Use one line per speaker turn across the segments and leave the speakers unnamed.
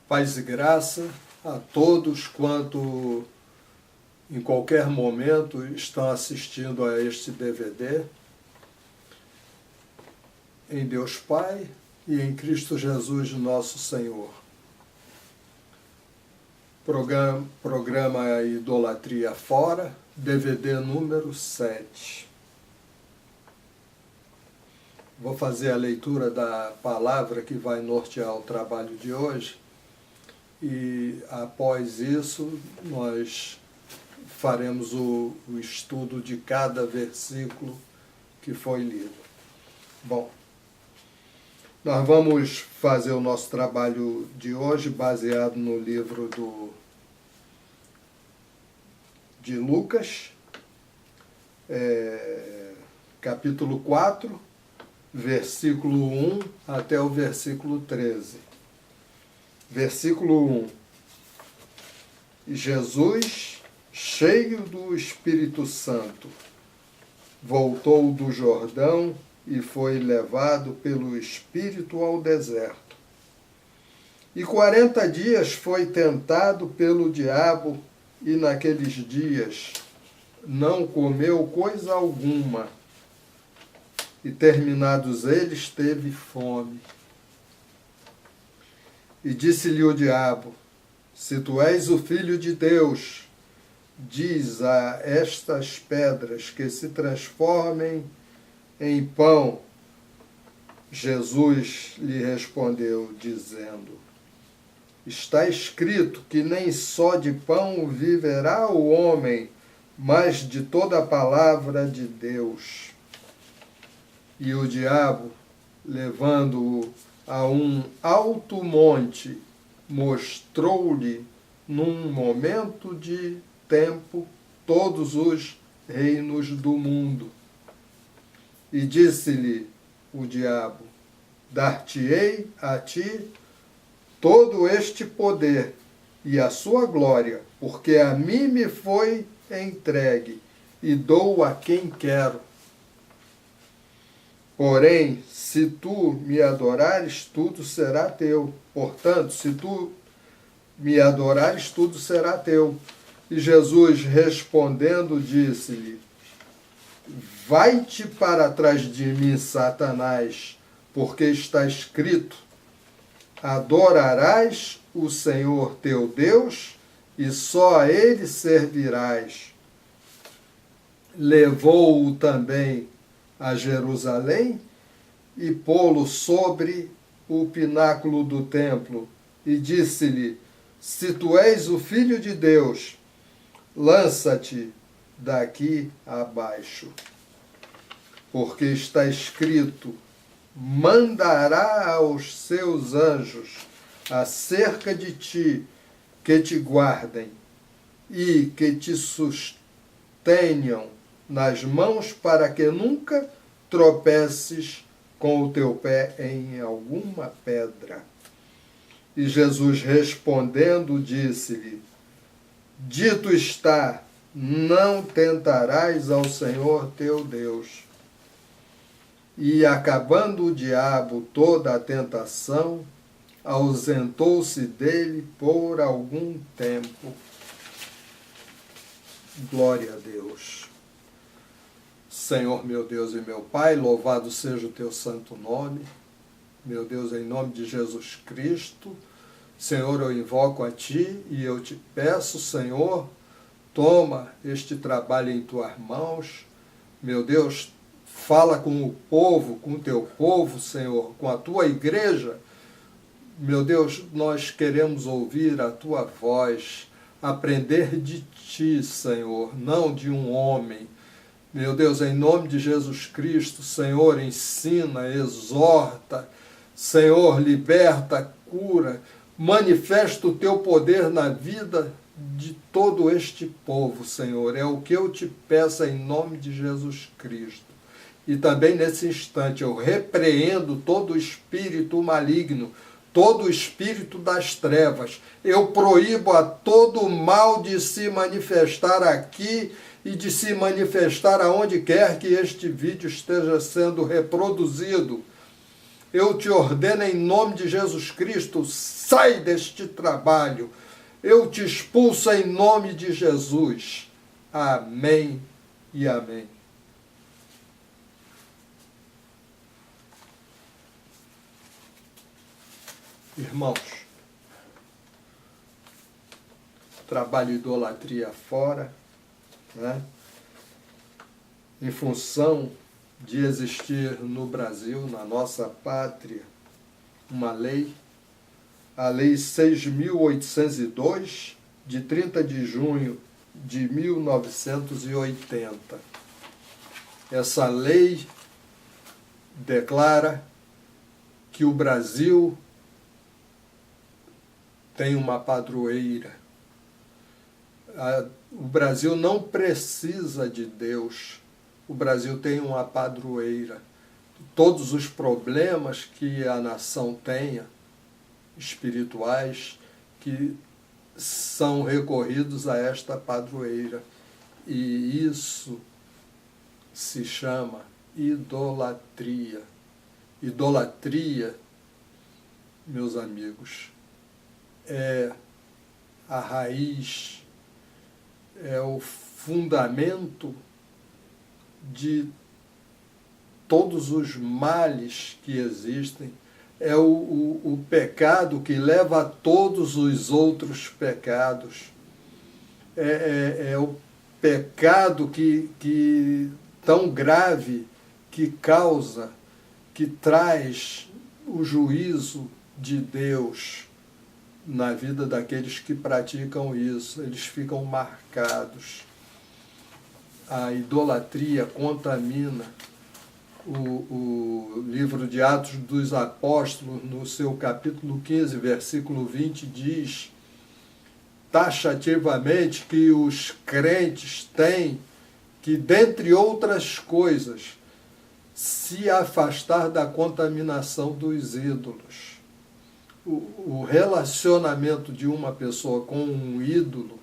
Paz e graça a todos quanto em qualquer momento estão assistindo a este DVD. Em Deus Pai e em Cristo Jesus nosso Senhor. Programa Idolatria Fora, DVD número 7. Vou fazer a leitura da palavra que vai nortear o trabalho de hoje. E após isso, nós faremos o estudo de cada versículo que foi lido. Bom, nós vamos fazer o nosso trabalho de hoje baseado no livro de Lucas, capítulo 4, versículo 1 até o versículo 13. Versículo 1. Jesus, cheio do Espírito Santo, voltou do Jordão e foi levado pelo Espírito ao deserto. E 40 dias foi tentado pelo diabo, e naqueles dias não comeu coisa alguma. E terminados eles, teve fome. E disse-lhe o diabo: se tu és o Filho de Deus, diz a estas pedras que se transformem em pão. Jesus lhe respondeu, dizendo: está escrito que nem só de pão viverá o homem, mas de toda a palavra de Deus. E o diabo, levando-o a um alto monte, mostrou-lhe num momento de tempo todos os reinos do mundo. E disse-lhe o diabo: dar-te-ei a ti todo este poder e a sua glória, porque a mim me foi entregue, e dou a quem quero. Porém, se tu me adorares, tudo será teu. Portanto, se tu me adorares, tudo será teu. E Jesus, respondendo, disse-lhe: vai-te para trás de mim, Satanás, porque está escrito: adorarás o Senhor teu Deus, e só a ele servirás. Levou-o também a Jerusalém e pô-lo sobre o pináculo do templo, e disse-lhe: se tu és o Filho de Deus, lança-te daqui abaixo. Porque está escrito: mandará aos seus anjos acerca de ti, que te guardem e que te sustenham nas mãos, para que nunca tropeces com o teu pé em alguma pedra. E Jesus, respondendo, disse-lhe: dito está, não tentarás ao Senhor teu Deus. E acabando o diabo toda a tentação, ausentou-se dele por algum tempo. Glória a Deus. Senhor, meu Deus e meu Pai, louvado seja o teu santo nome. Meu Deus, em nome de Jesus Cristo, Senhor, eu invoco a Ti e eu te peço, Senhor, toma este trabalho em Tuas mãos. Meu Deus, fala com o povo, com o Teu povo, Senhor, com a Tua igreja. Meu Deus, nós queremos ouvir a Tua voz, aprender de Ti, Senhor, não de um homem. Meu Deus, em nome de Jesus Cristo, Senhor, ensina, exorta, Senhor, liberta, cura, manifesta o Teu poder na vida de todo este povo, Senhor. É o que eu te peço em nome de Jesus Cristo. E também nesse instante eu repreendo todo espírito maligno, todo espírito das trevas. Eu proíbo a todo mal de se manifestar aqui e de se manifestar aonde quer que este vídeo esteja sendo reproduzido. Eu te ordeno em nome de Jesus Cristo, sai deste trabalho. Eu te expulso em nome de Jesus. Amém e amém. Irmãos, trabalho idolatria fora, né? Em função de existir no Brasil, na nossa pátria, uma lei, a Lei 6.802, de 30 de junho de 1980. Essa lei declara que o Brasil tem uma padroeira. O Brasil não precisa de Deus. O Brasil tem uma padroeira. Todos os problemas que a nação tenha, espirituais, que são recorridos a esta padroeira. E isso se chama idolatria. Idolatria, meus amigos, é a raiz, é o fundamento de todos os males que existem, é o pecado que leva a todos os outros pecados, é o pecado que tão grave que causa, que traz o juízo de Deus na vida daqueles que praticam isso. Eles ficam marcados. A idolatria contamina. O livro de Atos dos Apóstolos, no seu capítulo 15, versículo 20, diz taxativamente que os crentes têm que, dentre outras coisas, se afastar da contaminação dos ídolos. O relacionamento de uma pessoa com um ídolo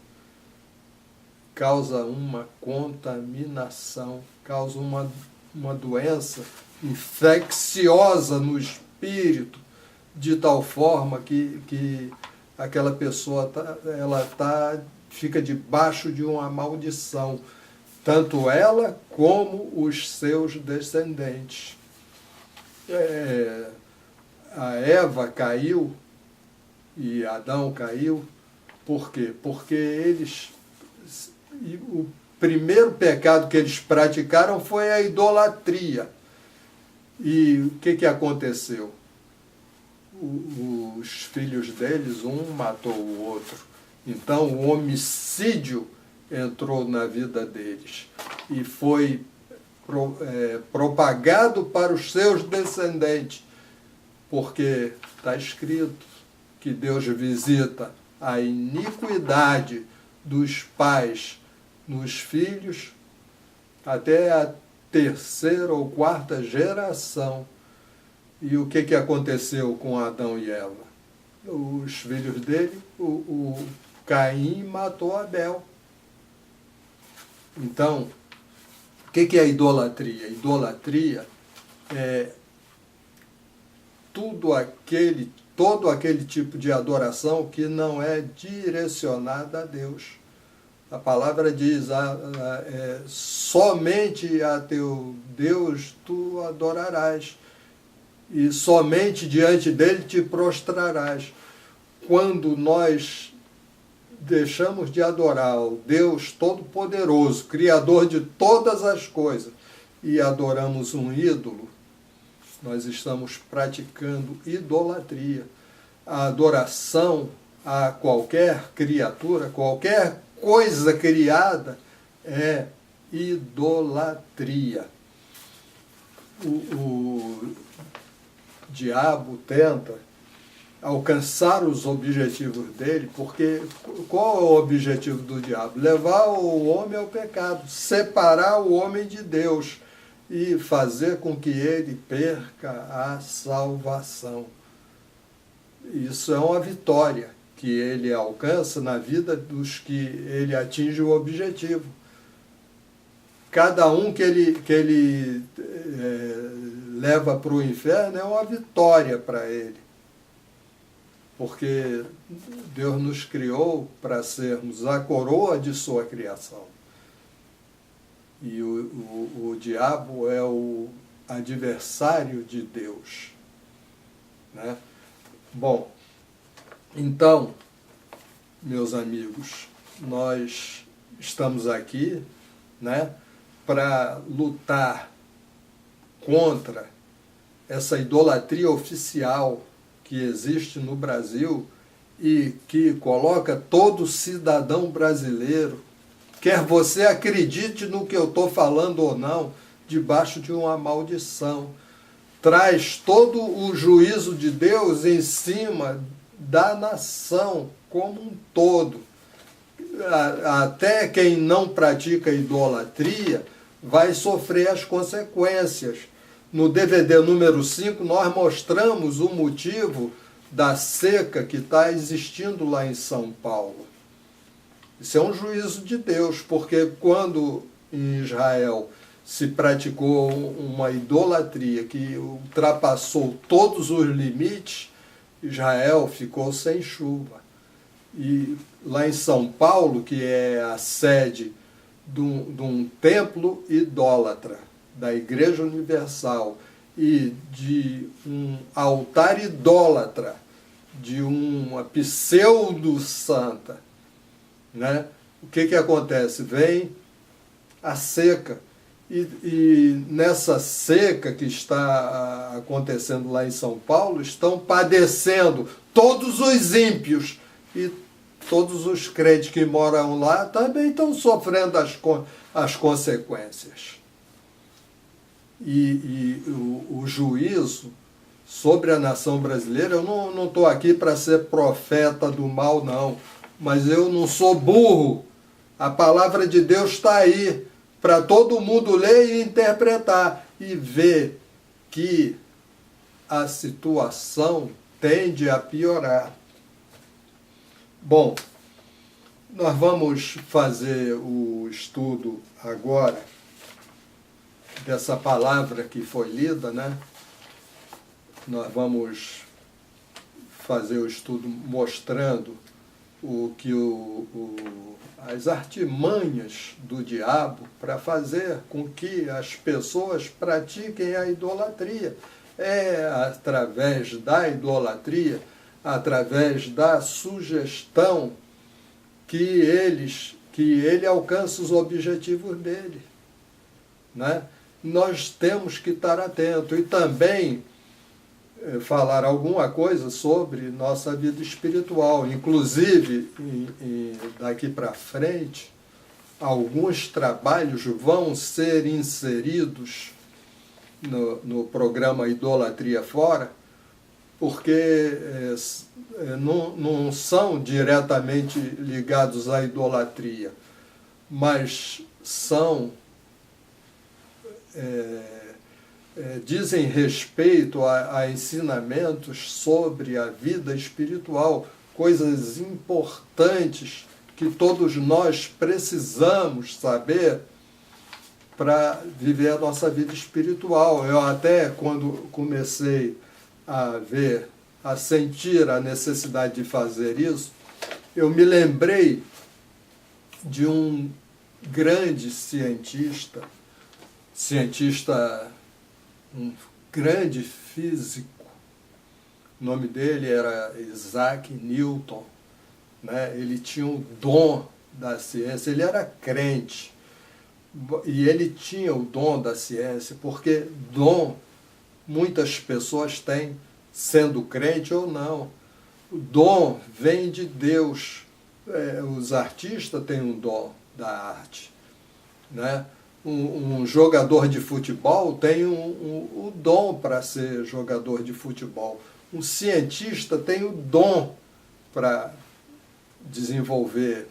causa uma contaminação, causa uma doença infecciosa no espírito, de tal forma que aquela pessoa fica debaixo de uma maldição, tanto ela como os seus descendentes. A Eva caiu e Adão caiu, por quê? Porque o primeiro pecado que eles praticaram foi a idolatria. E o que aconteceu? Os filhos deles, um matou o outro. Então o homicídio entrou na vida deles e foi propagado para os seus descendentes, porque está escrito que Deus visita a iniquidade dos pais nos filhos até a terceira ou quarta geração. E o que aconteceu com Adão e Eva? Os filhos dele, o Caim matou Abel. Então, o que é idolatria? Idolatria é todo aquele tipo de adoração que não é direcionada a Deus. A palavra diz, somente a teu Deus tu adorarás, e somente diante dele te prostrarás. Quando nós deixamos de adorar o Deus Todo-Poderoso, Criador de todas as coisas, e adoramos um ídolo, nós estamos praticando idolatria. A adoração a qualquer criatura, qualquer coisa criada, é idolatria. O diabo tenta alcançar os objetivos dele, porque qual é o objetivo do diabo? Levar o homem ao pecado, separar o homem de Deus e fazer com que ele perca a salvação. Isso é uma vitória que ele alcança na vida dos que ele atinge o objetivo. Cada um que ele leva para o inferno é uma vitória para ele. Porque Deus nos criou para sermos a coroa de sua criação. E o diabo é o adversário de Deus, né? Bom, então, meus amigos, nós estamos aqui, né, para lutar contra essa idolatria oficial que existe no Brasil e que coloca todo cidadão brasileiro, quer você acredite no que eu estou falando ou não, debaixo de uma maldição. Traz todo o juízo de Deus em cima da nação como um todo. Até quem não pratica idolatria vai sofrer as consequências. No DVD número 5, nós mostramos o motivo da seca que está existindo lá em São Paulo. Isso é um juízo de Deus, porque quando em Israel se praticou uma idolatria que ultrapassou todos os limites, Israel ficou sem chuva. E lá em São Paulo, que é a sede de um templo idólatra, da Igreja Universal, e de um altar idólatra, de uma pseudo-santa, né? O que acontece? Vem a seca. E nessa seca que está acontecendo lá em São Paulo, estão padecendo todos os ímpios e todos os crentes que moram lá também estão sofrendo as consequências. E o juízo sobre a nação brasileira, eu não estou aqui para ser profeta do mal, não, mas eu não sou burro. A palavra de Deus está aí para todo mundo ler e interpretar e ver que a situação tende a piorar. Bom, nós vamos fazer o estudo agora dessa palavra que foi lida, né? Nós vamos fazer o estudo mostrando o que as artimanhas do diabo para fazer com que as pessoas pratiquem a idolatria. É através da idolatria, através da sugestão que ele alcança os objetivos dele, né? Nós temos que estar atentos e também falar alguma coisa sobre nossa vida espiritual. Inclusive, daqui para frente, alguns trabalhos vão ser inseridos no programa Idolatria Fora, porque não são diretamente ligados à idolatria, mas dizem respeito a ensinamentos sobre a vida espiritual, coisas importantes que todos nós precisamos saber para viver a nossa vida espiritual. Eu até, quando comecei a sentir a necessidade de fazer isso, eu me lembrei de um grande cientista, um grande físico, o nome dele era Isaac Newton, né? Ele tinha o dom da ciência, ele era crente, e ele tinha o dom da ciência, porque dom muitas pessoas têm, sendo crente ou não. O dom vem de Deus. Os artistas têm um dom da arte, né? Um jogador de futebol tem o dom para ser jogador de futebol. Um cientista tem o dom para desenvolver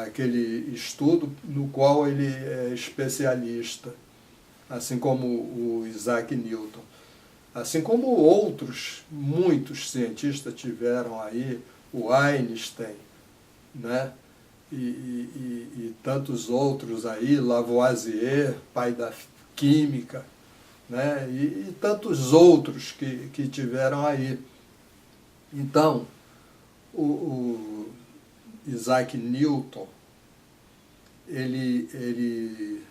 aquele estudo no qual ele é especialista, assim como o Isaac Newton. Assim como outros, muitos cientistas tiveram aí, o Einstein, né? E tantos outros aí, Lavoisier, pai da química, né? E tantos outros que tiveram aí. Então, o Isaac Newton, ele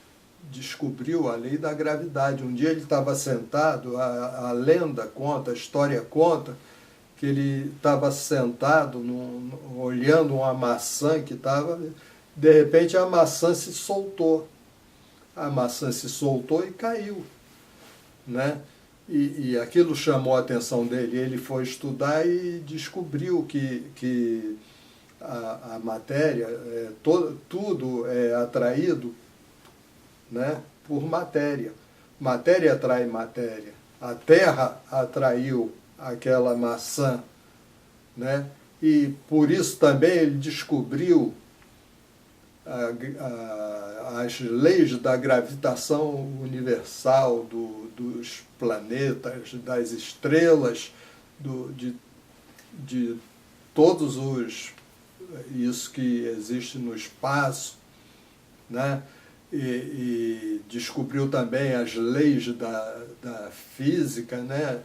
descobriu a lei da gravidade. Um dia ele estava sentado, a lenda conta, a história conta, que ele estava sentado olhando uma maçã que estava... De repente a maçã se soltou. A maçã se soltou e caiu, né? E aquilo chamou a atenção dele. Ele foi estudar e descobriu que a matéria, tudo é atraído, né, por matéria. Matéria atrai matéria. A Terra atraiu aquela maçã, né? E por isso também ele descobriu as leis da gravitação universal dos planetas, das estrelas, de todos isso que existe no espaço, né? E descobriu também as leis da física, né?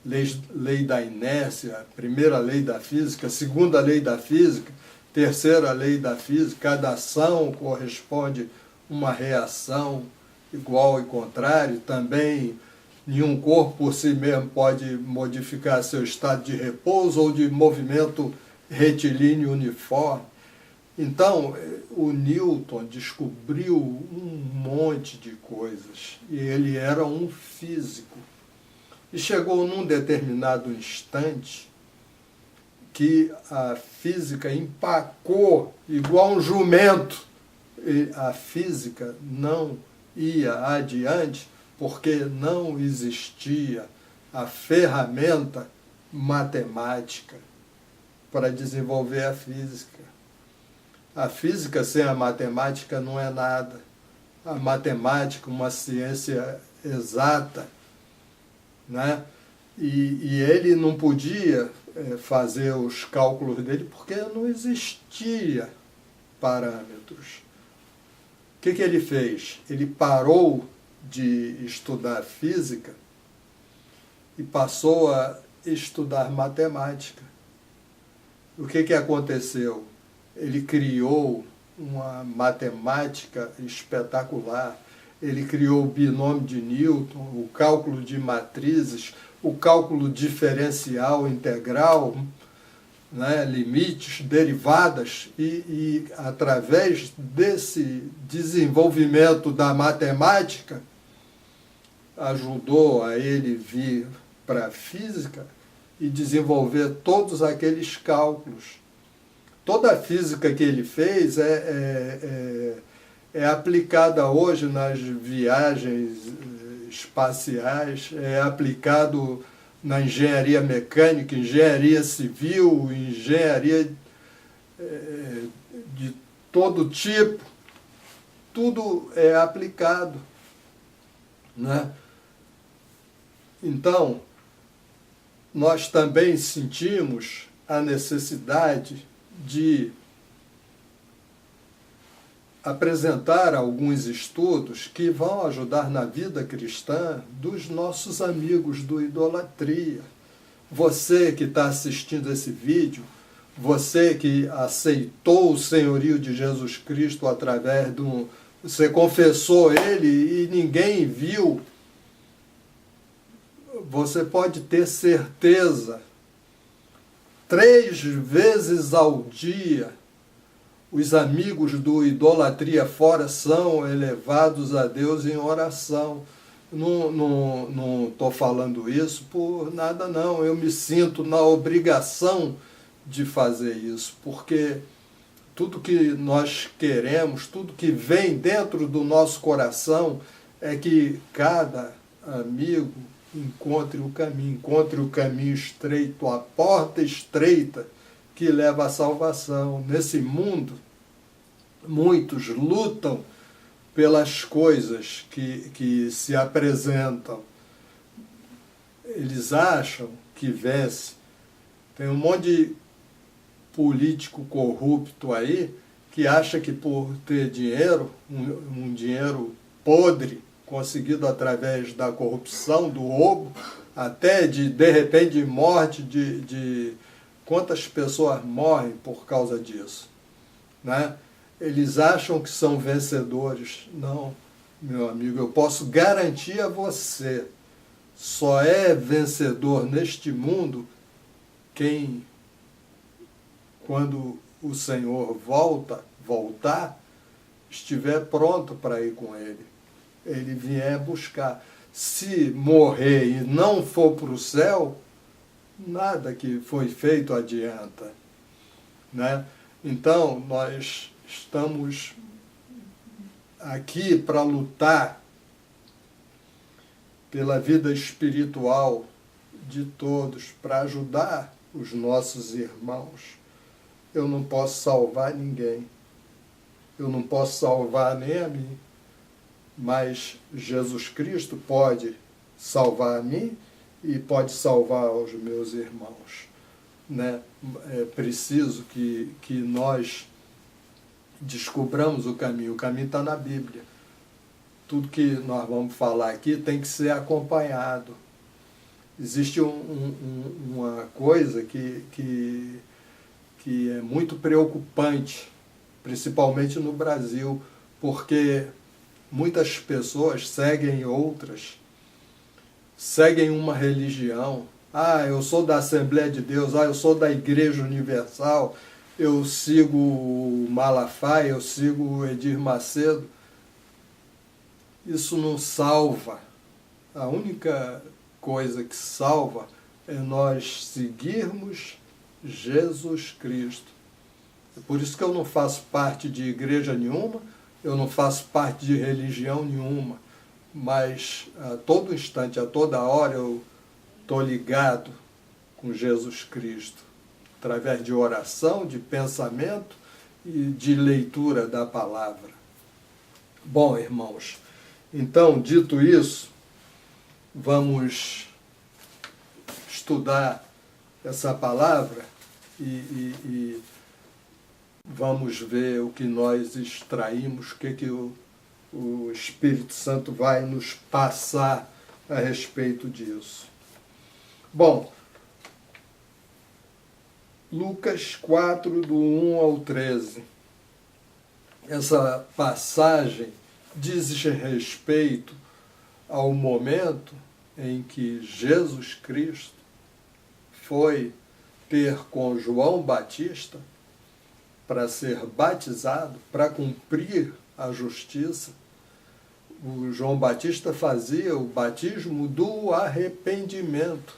Lei da inércia, primeira lei da física, segunda lei da física, terceira lei da física. Cada ação corresponde uma reação igual e contrário. Também nenhum corpo por si mesmo pode modificar seu estado de repouso ou de movimento retilíneo uniforme. Então, o Newton descobriu um monte de coisas, e ele era um físico. E chegou num determinado instante que a física empacou igual um jumento. E a física não ia adiante porque não existia a ferramenta matemática para desenvolver a física. A física sem a matemática não é nada. A matemática, uma ciência exata, né? E ele não podia fazer os cálculos dele porque não existia parâmetros. O que ele fez? Ele parou de estudar física e passou a estudar matemática. O que aconteceu? Ele criou uma matemática espetacular. Ele criou o binômio de Newton, o cálculo de matrizes, o cálculo diferencial integral, né, limites, derivadas, e através desse desenvolvimento da matemática, ajudou a ele vir para a física e desenvolver todos aqueles cálculos. Toda a física que ele fez é aplicada hoje nas viagens espaciais, é aplicado na engenharia mecânica, engenharia civil, engenharia de todo tipo. Tudo é aplicado, né? Então, nós também sentimos a necessidade de apresentar alguns estudos que vão ajudar na vida cristã dos nossos amigos do Idolatria. Você que está assistindo esse vídeo, você que aceitou o senhorio de Jesus Cristo através você confessou Ele e ninguém viu, você pode ter certeza, 3 vezes ao dia, os amigos do Idolatria Fora são elevados a Deus em oração. Não estou falando isso por nada, não. Eu me sinto na obrigação de fazer isso, porque tudo que nós queremos, tudo que vem dentro do nosso coração é que cada amigo encontre o caminho estreito, a porta estreita que leva à salvação. Nesse mundo, muitos lutam pelas coisas que se apresentam. Eles acham que vence. Tem um monte de político corrupto aí que acha que por ter dinheiro, um dinheiro podre, conseguido através da corrupção, do roubo, até de repente, de morte, de quantas pessoas morrem por causa disso, né? Eles acham que são vencedores. Não, meu amigo, eu posso garantir a você, só é vencedor neste mundo quem, quando o Senhor voltar, estiver pronto para ir com Ele. Ele vier buscar. Se morrer e não for para o céu, nada que foi feito adianta, né? Então, nós estamos aqui para lutar pela vida espiritual de todos, para ajudar os nossos irmãos. Eu não posso salvar ninguém. Eu não posso salvar nem a mim. Mas Jesus Cristo pode salvar a mim e pode salvar os meus irmãos, né? É preciso que nós descobramos o caminho. O caminho está na Bíblia. Tudo que nós vamos falar aqui tem que ser acompanhado. Existe uma coisa que é muito preocupante, principalmente no Brasil, porque muitas pessoas seguem outras, seguem uma religião. Ah, eu sou da Assembleia de Deus, eu sou da Igreja Universal, eu sigo o Malafaia, eu sigo o Edir Macedo. Isso não salva. A única coisa que salva é nós seguirmos Jesus Cristo. É por isso que eu não faço parte de igreja nenhuma, eu não faço parte de religião nenhuma, mas a todo instante, a toda hora eu estou ligado com Jesus Cristo, através de oração, de pensamento e de leitura da palavra. Bom, irmãos, então, dito isso, vamos estudar essa palavra e vamos ver o que nós extraímos, o que o Espírito Santo vai nos passar a respeito disso. Bom, Lucas 4, do 1 ao 13. Essa passagem diz respeito ao momento em que Jesus Cristo foi ter com João Batista para ser batizado, para cumprir a justiça. O João Batista fazia o batismo do arrependimento.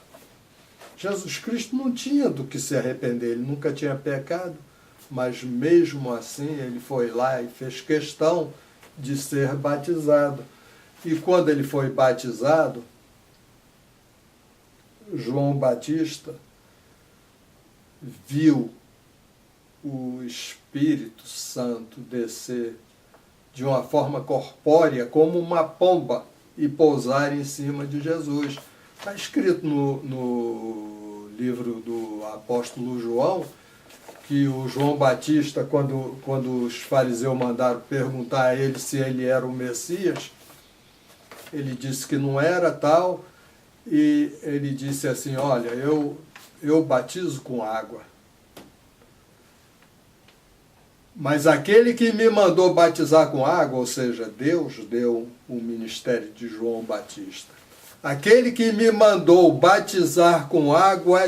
Jesus Cristo não tinha do que se arrepender, ele nunca tinha pecado, mas mesmo assim ele foi lá e fez questão de ser batizado. E quando ele foi batizado, João Batista viu o Espírito Santo descer de uma forma corpórea, como uma pomba, e pousar em cima de Jesus. Está escrito no livro do apóstolo João, que o João Batista, quando os fariseus mandaram perguntar a ele se ele era o Messias, ele disse que não era tal, e ele disse assim, olha, eu batizo com água, mas aquele que me mandou batizar com água, ou seja, Deus deu o ministério de João Batista. Aquele que me mandou batizar com água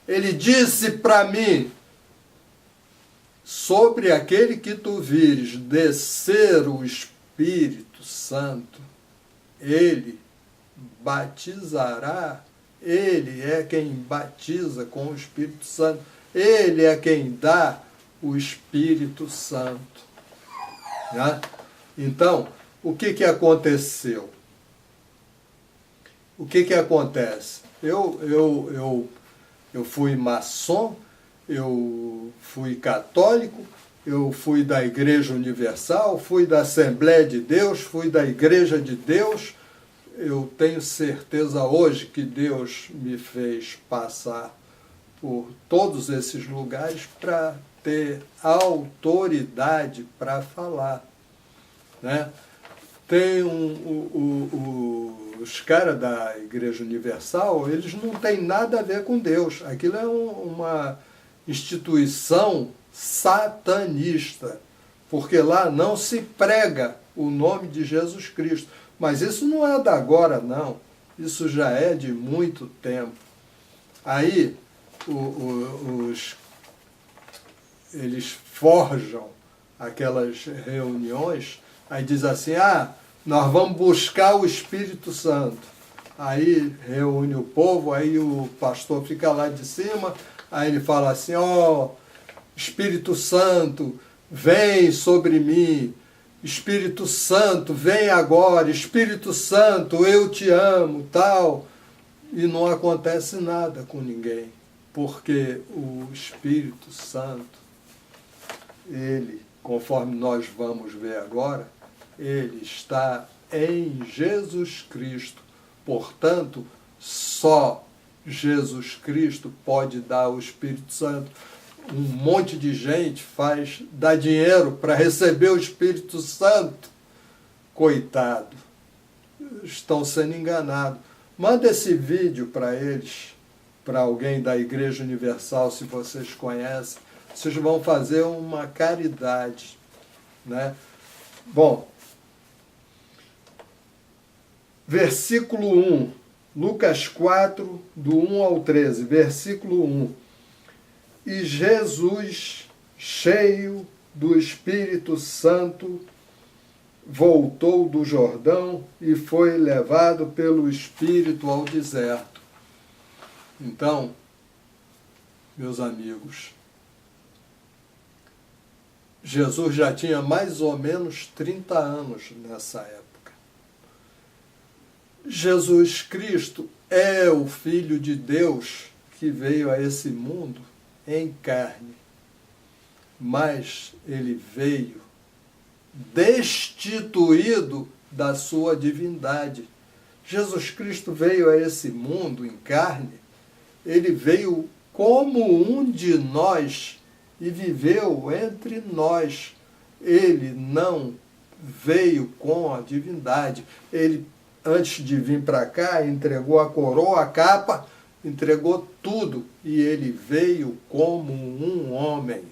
ele disse para mim, sobre aquele que tu vires descer o Espírito Santo, ele batizará, ele é quem batiza com o Espírito Santo, ele é quem dá o Espírito Santo. Né? Então, o que aconteceu? O que acontece? Eu fui maçom, eu fui católico, eu fui da Igreja Universal, fui da Assembleia de Deus, fui da Igreja de Deus. Eu tenho certeza hoje que Deus me fez passar por todos esses lugares para ter autoridade para falar, né? tem os caras da Igreja Universal, eles não têm nada a ver com Deus. Aquilo é uma instituição satanista, porque lá não se prega o nome de Jesus Cristo. Mas isso não é da agora, não. Isso já é de muito tempo. Aí eles forjam aquelas reuniões, aí diz assim, nós vamos buscar o Espírito Santo. Aí reúne o povo, aí o pastor fica lá de cima, aí ele fala assim, Espírito Santo, vem sobre mim. Espírito Santo, vem agora. Espírito Santo, eu te amo, tal. E não acontece nada com ninguém, porque o Espírito Santo, ele, conforme nós vamos ver agora, ele está em Jesus Cristo. Portanto, só Jesus Cristo pode dar o Espírito Santo. Um monte de gente dá dinheiro para receber o Espírito Santo. Coitado, estão sendo enganados. Manda esse vídeo para eles, para alguém da Igreja Universal, se vocês conhecem. Vocês vão fazer uma caridade, né? Bom, versículo 1, Lucas 4, do 1 ao 13, versículo 1. E Jesus, cheio do Espírito Santo, voltou do Jordão e foi levado pelo Espírito ao deserto. Então, meus amigos, Jesus já tinha mais ou menos 30 anos nessa época. Jesus Cristo é o Filho de Deus que veio a esse mundo em carne, mas ele veio destituído da sua divindade. Jesus Cristo veio a esse mundo em carne, ele veio como um de nós e viveu entre nós. Ele não veio com a divindade. Ele, antes de vir para cá, entregou a coroa, a capa, entregou tudo. E ele veio como um homem.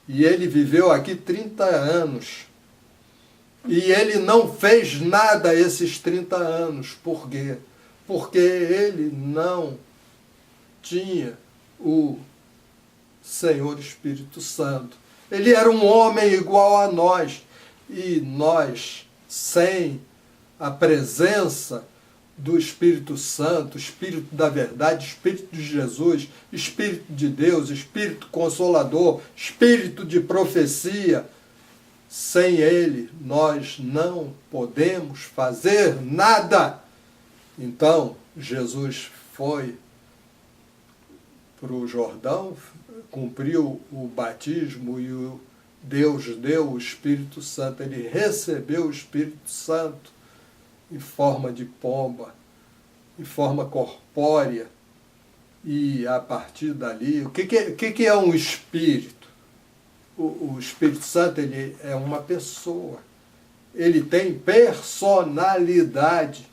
E ele viveu aqui 30 anos. E ele não fez nada esses 30 anos. Por quê? Porque ele não tinha o Senhor Espírito Santo. Ele era um homem igual a nós. E nós, sem a presença do Espírito Santo, Espírito da verdade, Espírito de Jesus, Espírito de Deus, Espírito Consolador, Espírito de profecia, sem ele nós não podemos fazer nada. Então, Jesus foi para o Jordão, cumpriu o batismo e Deus deu o Espírito Santo. Ele recebeu o Espírito Santo em forma de pomba, em forma corpórea. E a partir dali, o que é um espírito? O Espírito Santo, ele é uma pessoa. Ele tem personalidade,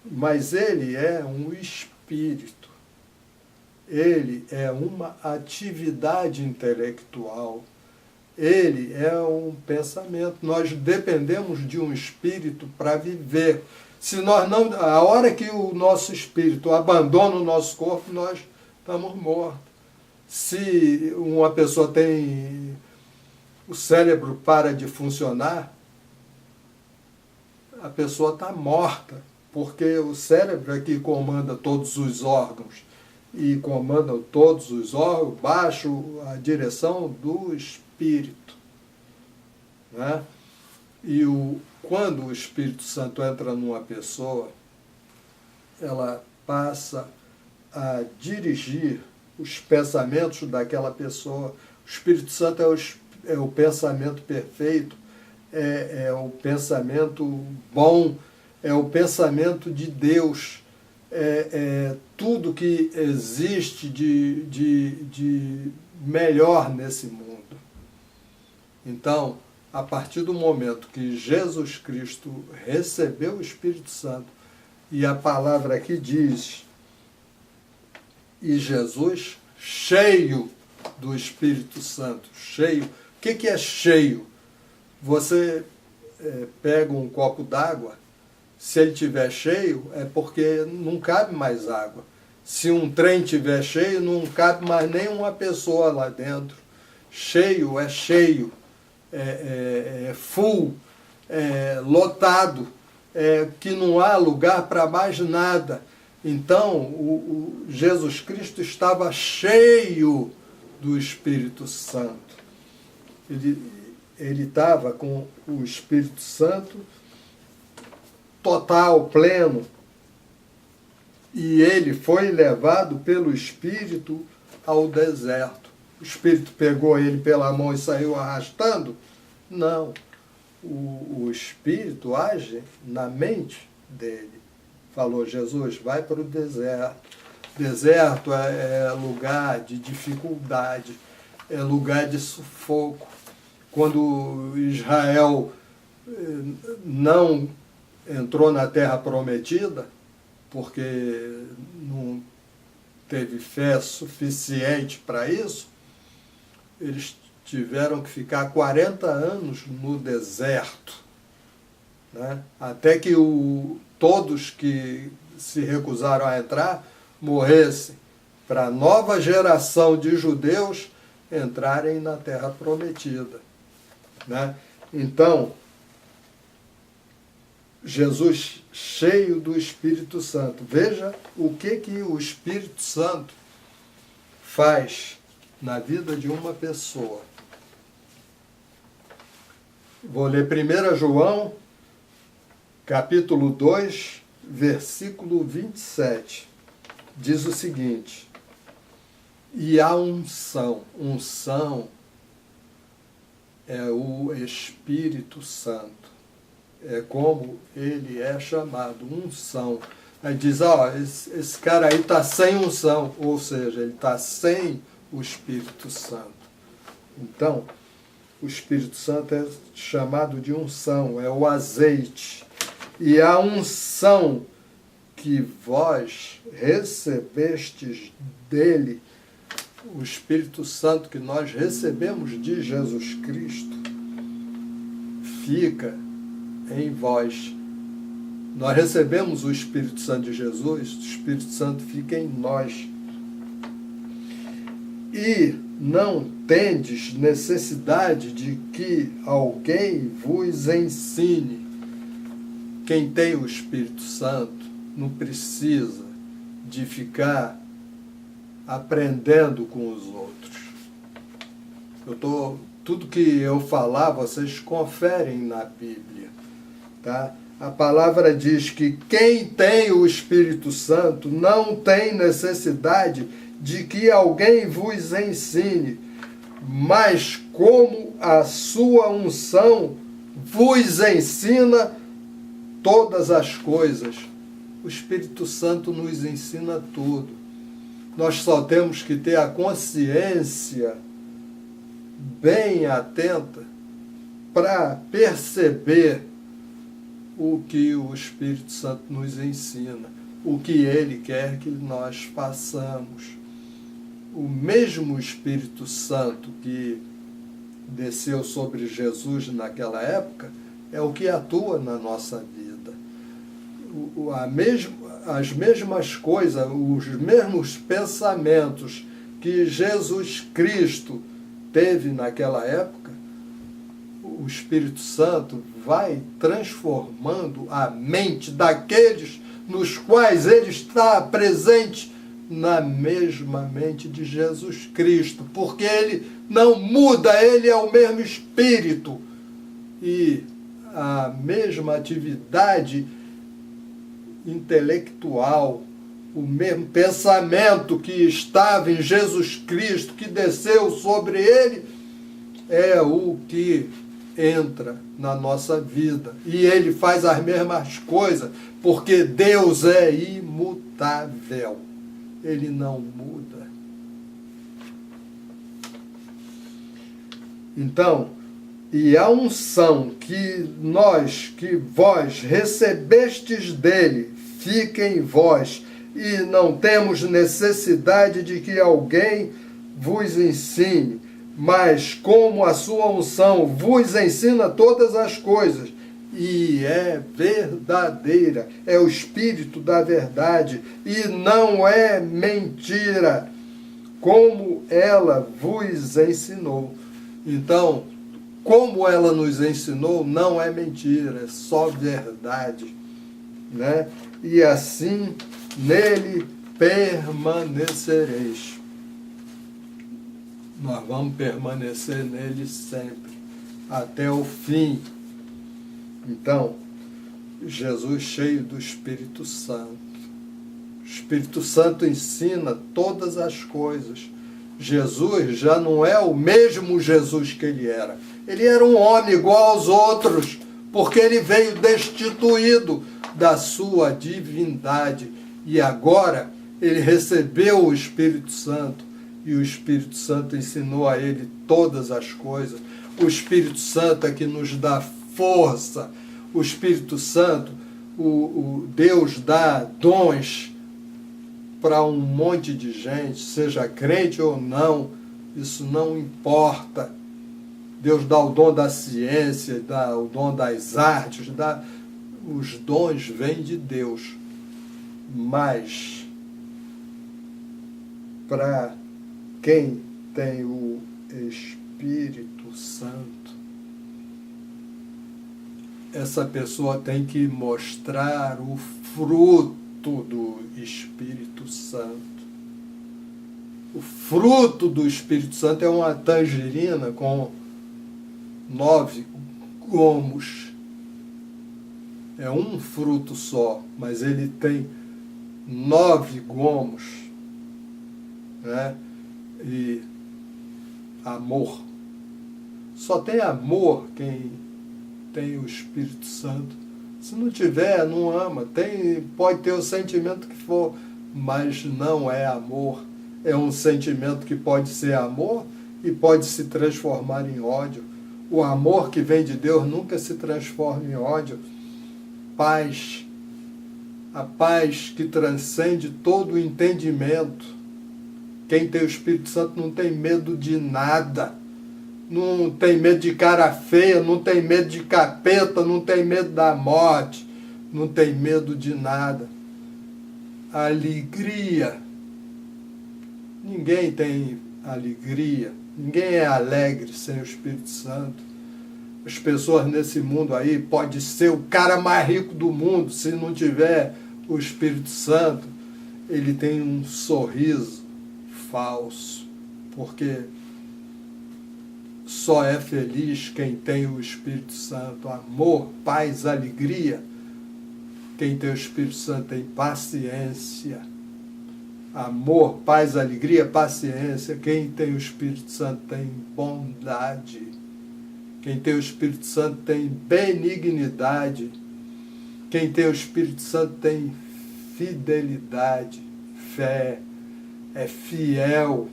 mas ele é um espírito. Ele é uma atividade intelectual. Ele é um pensamento. Nós dependemos de um espírito para viver. Se nós não, a hora que o nosso espírito abandona o nosso corpo, nós estamos mortos. Se uma pessoa tem, o cérebro para de funcionar, a pessoa está morta, porque o cérebro é que comanda todos os órgãos. E comanda todos os órgãos baixo a direção do Espírito. Né? E quando o Espírito Santo entra numa pessoa, ela passa a dirigir os pensamentos daquela pessoa. O Espírito Santo é o pensamento perfeito, é o pensamento bom, é o pensamento de Deus. Tudo que existe de melhor nesse mundo. Então, a partir do momento que Jesus Cristo recebeu o Espírito Santo, e a palavra aqui diz, e Jesus cheio do Espírito Santo, cheio. O que é cheio? Você pega um copo d'água, se ele estiver cheio, é porque não cabe mais água. Se um trem estiver cheio, não cabe mais nenhuma pessoa lá dentro. Cheio é cheio, full, lotado, que não há lugar para mais nada. Então, o Jesus Cristo estava cheio do Espírito Santo. Ele estava com o Espírito Santo total, pleno. E ele foi levado pelo Espírito ao deserto. O Espírito pegou ele pela mão e saiu arrastando? Não. O Espírito age na mente dele. Falou, Jesus, vai para o deserto. Deserto é lugar de dificuldade, é lugar de sufoco. Quando Israel não entrou na terra prometida, porque não teve fé suficiente para isso, eles tiveram que ficar 40 anos no deserto, né? Até que todos que se recusaram a entrar morressem, para a nova geração de judeus entrarem na terra prometida, né? Então, Jesus cheio do Espírito Santo. Veja o que o Espírito Santo faz na vida de uma pessoa. Vou ler 1 João, capítulo 2, versículo 27. Diz o seguinte: e a unção é o Espírito Santo. É como ele é chamado, unção. Aí diz, esse cara aí está sem unção, ou seja, ele está sem o Espírito Santo. Então, o Espírito Santo é chamado de unção, é o azeite. E a unção que vós recebestes dele, o Espírito Santo que nós recebemos de Jesus Cristo, fica em vós. Nós recebemos o Espírito Santo de Jesus, o Espírito Santo fica em nós. E não tendes necessidade de que alguém vos ensine. Quem tem o Espírito Santo não precisa de ficar aprendendo com os outros. Tudo que eu falar, vocês conferem na Bíblia. Tá? A palavra diz que quem tem o Espírito Santo não tem necessidade de que alguém vos ensine, mas como a sua unção vos ensina todas as coisas. O Espírito Santo nos ensina tudo. Nós só temos que ter a consciência bem atenta para perceber o que o Espírito Santo nos ensina, o que ele quer que nós façamos. O mesmo Espírito Santo que desceu sobre Jesus naquela época é o que atua na nossa vida. As mesmas coisas, os mesmos pensamentos que Jesus Cristo teve naquela época, o Espírito Santo vai transformando a mente daqueles nos quais ele está presente na mesma mente de Jesus Cristo, porque ele não muda, ele é o mesmo Espírito. E a mesma atividade intelectual, o mesmo pensamento que estava em Jesus Cristo, que desceu sobre ele, é o que entra na nossa vida. E ele faz as mesmas coisas, porque Deus é imutável. Ele não muda. Então, E a unção que vós recebestes dele, fica em vós, e não temos necessidade de que alguém vos ensine, mas como a sua unção vos ensina todas as coisas, e é verdadeira, é o Espírito da verdade, e não é mentira, como ela vos ensinou. Então, como ela nos ensinou, não é mentira, é só verdade, né? E assim nele permanecereis. Nós vamos permanecer nele sempre, até o fim. Então, Jesus cheio do Espírito Santo. O Espírito Santo ensina todas as coisas. Jesus já não é o mesmo Jesus que ele era. Ele era um homem igual aos outros, porque ele veio destituído da sua divindade. E agora ele recebeu o Espírito Santo, e o Espírito Santo ensinou a ele todas as coisas. O Espírito Santo é que nos dá força. O Espírito Santo, o Deus dá dons para um monte de gente, seja crente ou não, isso não importa. Deus dá o dom da ciência, dá o dom das artes, os dons vêm de Deus. Mas, para quem tem o Espírito Santo, essa pessoa tem que mostrar o fruto do Espírito Santo. O fruto do Espírito Santo é uma tangerina com 9 gomos. É um fruto só, mas ele tem 9 gomos, né? E amor. Só tem amor quem tem o Espírito Santo. Se não tiver, não ama. Pode ter o sentimento que for, mas não é amor. É um sentimento que pode ser amor e pode se transformar em ódio. O amor que vem de Deus nunca se transforma em ódio. Paz. A paz que transcende todo o entendimento. Quem tem o Espírito Santo não tem medo de nada. Não tem medo de cara feia, não tem medo de capeta, não tem medo da morte, não tem medo de nada. Alegria. Ninguém tem alegria. Ninguém é alegre sem o Espírito Santo. As pessoas nesse mundo aí, pode ser o cara mais rico do mundo, se não tiver o Espírito Santo, ele tem um sorriso falso, porque só é feliz quem tem o Espírito Santo. Amor, paz, alegria. Quem tem o Espírito Santo tem paciência. Amor, paz, alegria, paciência. Quem tem o Espírito Santo tem bondade. Quem tem o Espírito Santo tem benignidade. Quem tem o Espírito Santo tem fidelidade, fé, é fiel.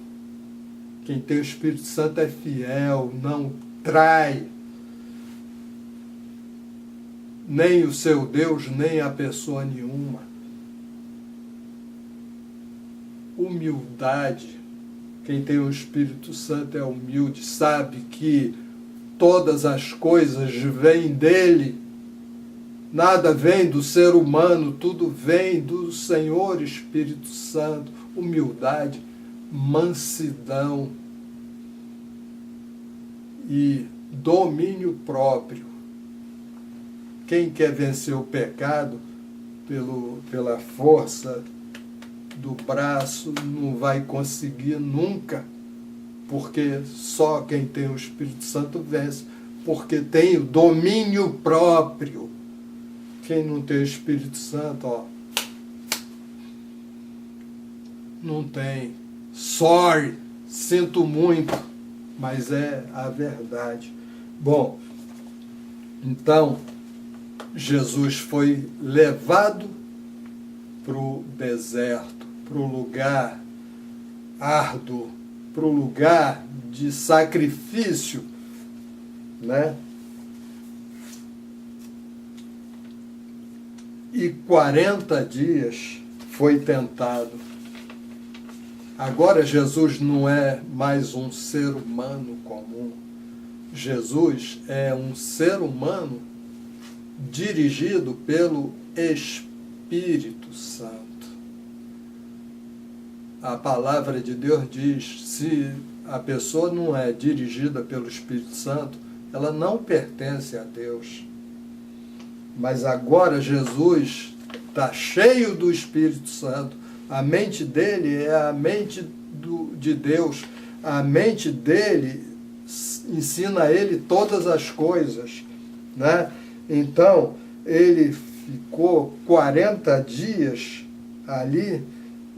Quem tem o Espírito Santo é fiel, não trai nem o seu Deus, nem a pessoa nenhuma. Humildade. Quem tem o Espírito Santo é humilde, sabe que todas as coisas vêm dele. Nada vem do ser humano, tudo vem do Senhor Espírito Santo. Humildade, mansidão e domínio próprio. Quem quer vencer o pecado pela força do braço não vai conseguir nunca, porque só quem tem o Espírito Santo vence, porque tem o domínio próprio. Quem não tem o Espírito Santo, não tem. Sorry, sinto muito, mas é a verdade. Bom, então, Jesus foi levado para o deserto, para o lugar árduo, para o lugar de sacrifício, né? E 40 dias foi tentado. Agora Jesus não é mais um ser humano comum. Jesus é um ser humano dirigido pelo Espírito Santo. A palavra de Deus diz, se a pessoa não é dirigida pelo Espírito Santo, ela não pertence a Deus. Mas agora Jesus está cheio do Espírito Santo. A mente dele é a mente de Deus. A mente dele ensina a ele todas as coisas, né? Então, ele ficou 40 dias ali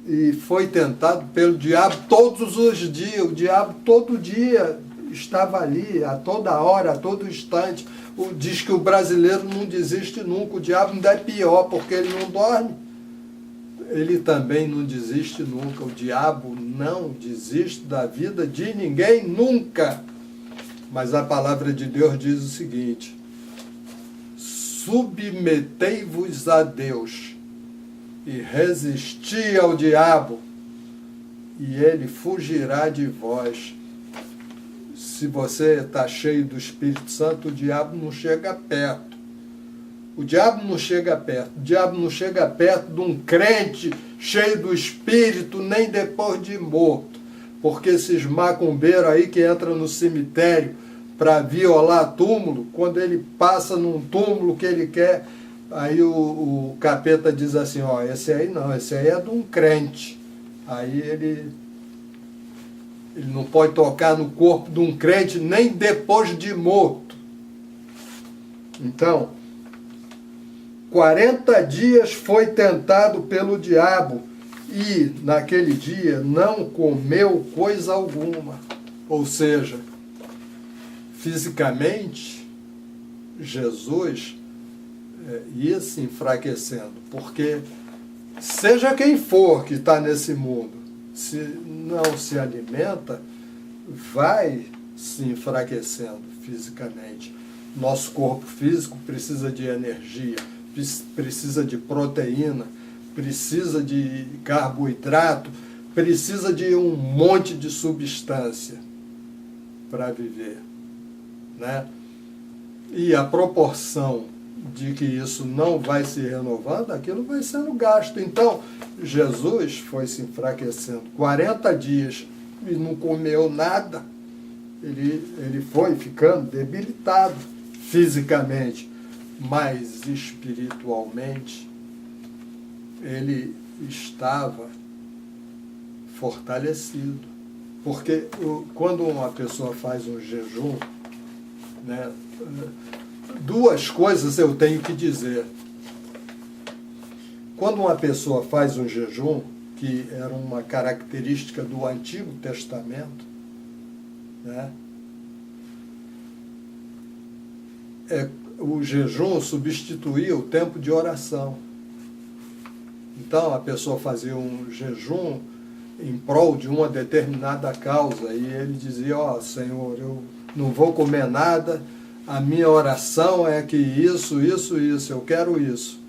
e foi tentado pelo diabo todos os dias. O diabo todo dia estava ali, a toda hora, a todo instante. Diz que o brasileiro não desiste nunca. O diabo ainda é pior, porque ele não dorme. Ele também não desiste nunca. O diabo não desiste da vida de ninguém nunca. Mas a palavra de Deus diz o seguinte: submetei-vos a Deus e resisti ao diabo, e ele fugirá de vós. Se você está cheio do Espírito Santo, o diabo não chega perto. O diabo não chega perto. O diabo não chega perto de um crente cheio do Espírito, nem depois de morto. Porque esses macumbeiros aí que entram no cemitério para violar túmulo, quando ele passa num túmulo que ele quer, aí o capeta diz assim, ó, esse aí não, esse aí é de um crente. Aí ele não pode tocar no corpo de um crente nem depois de morto. Então, 40 dias foi tentado pelo diabo e naquele dia não comeu coisa alguma. Ou seja, fisicamente, Jesus ia se enfraquecendo, porque seja quem for que está nesse mundo, se não se alimenta, vai se enfraquecendo fisicamente. Nosso corpo físico precisa de energia, precisa de proteína, precisa de carboidrato, precisa de um monte de substância para viver, né? E a proporção de que isso não vai se renovando, aquilo vai sendo gasto. Então, Jesus foi se enfraquecendo 40 dias e não comeu nada. Ele foi ficando debilitado fisicamente, mas espiritualmente ele estava fortalecido. Porque quando uma pessoa faz um jejum, né, duas coisas eu tenho que dizer. Quando uma pessoa faz um jejum, que era uma característica do Antigo Testamento, né, o jejum substituía o tempo de oração. Então a pessoa fazia um jejum em prol de uma determinada causa e ele dizia, ó, Senhor, eu não vou comer nada, a minha oração é que isso, eu quero isso.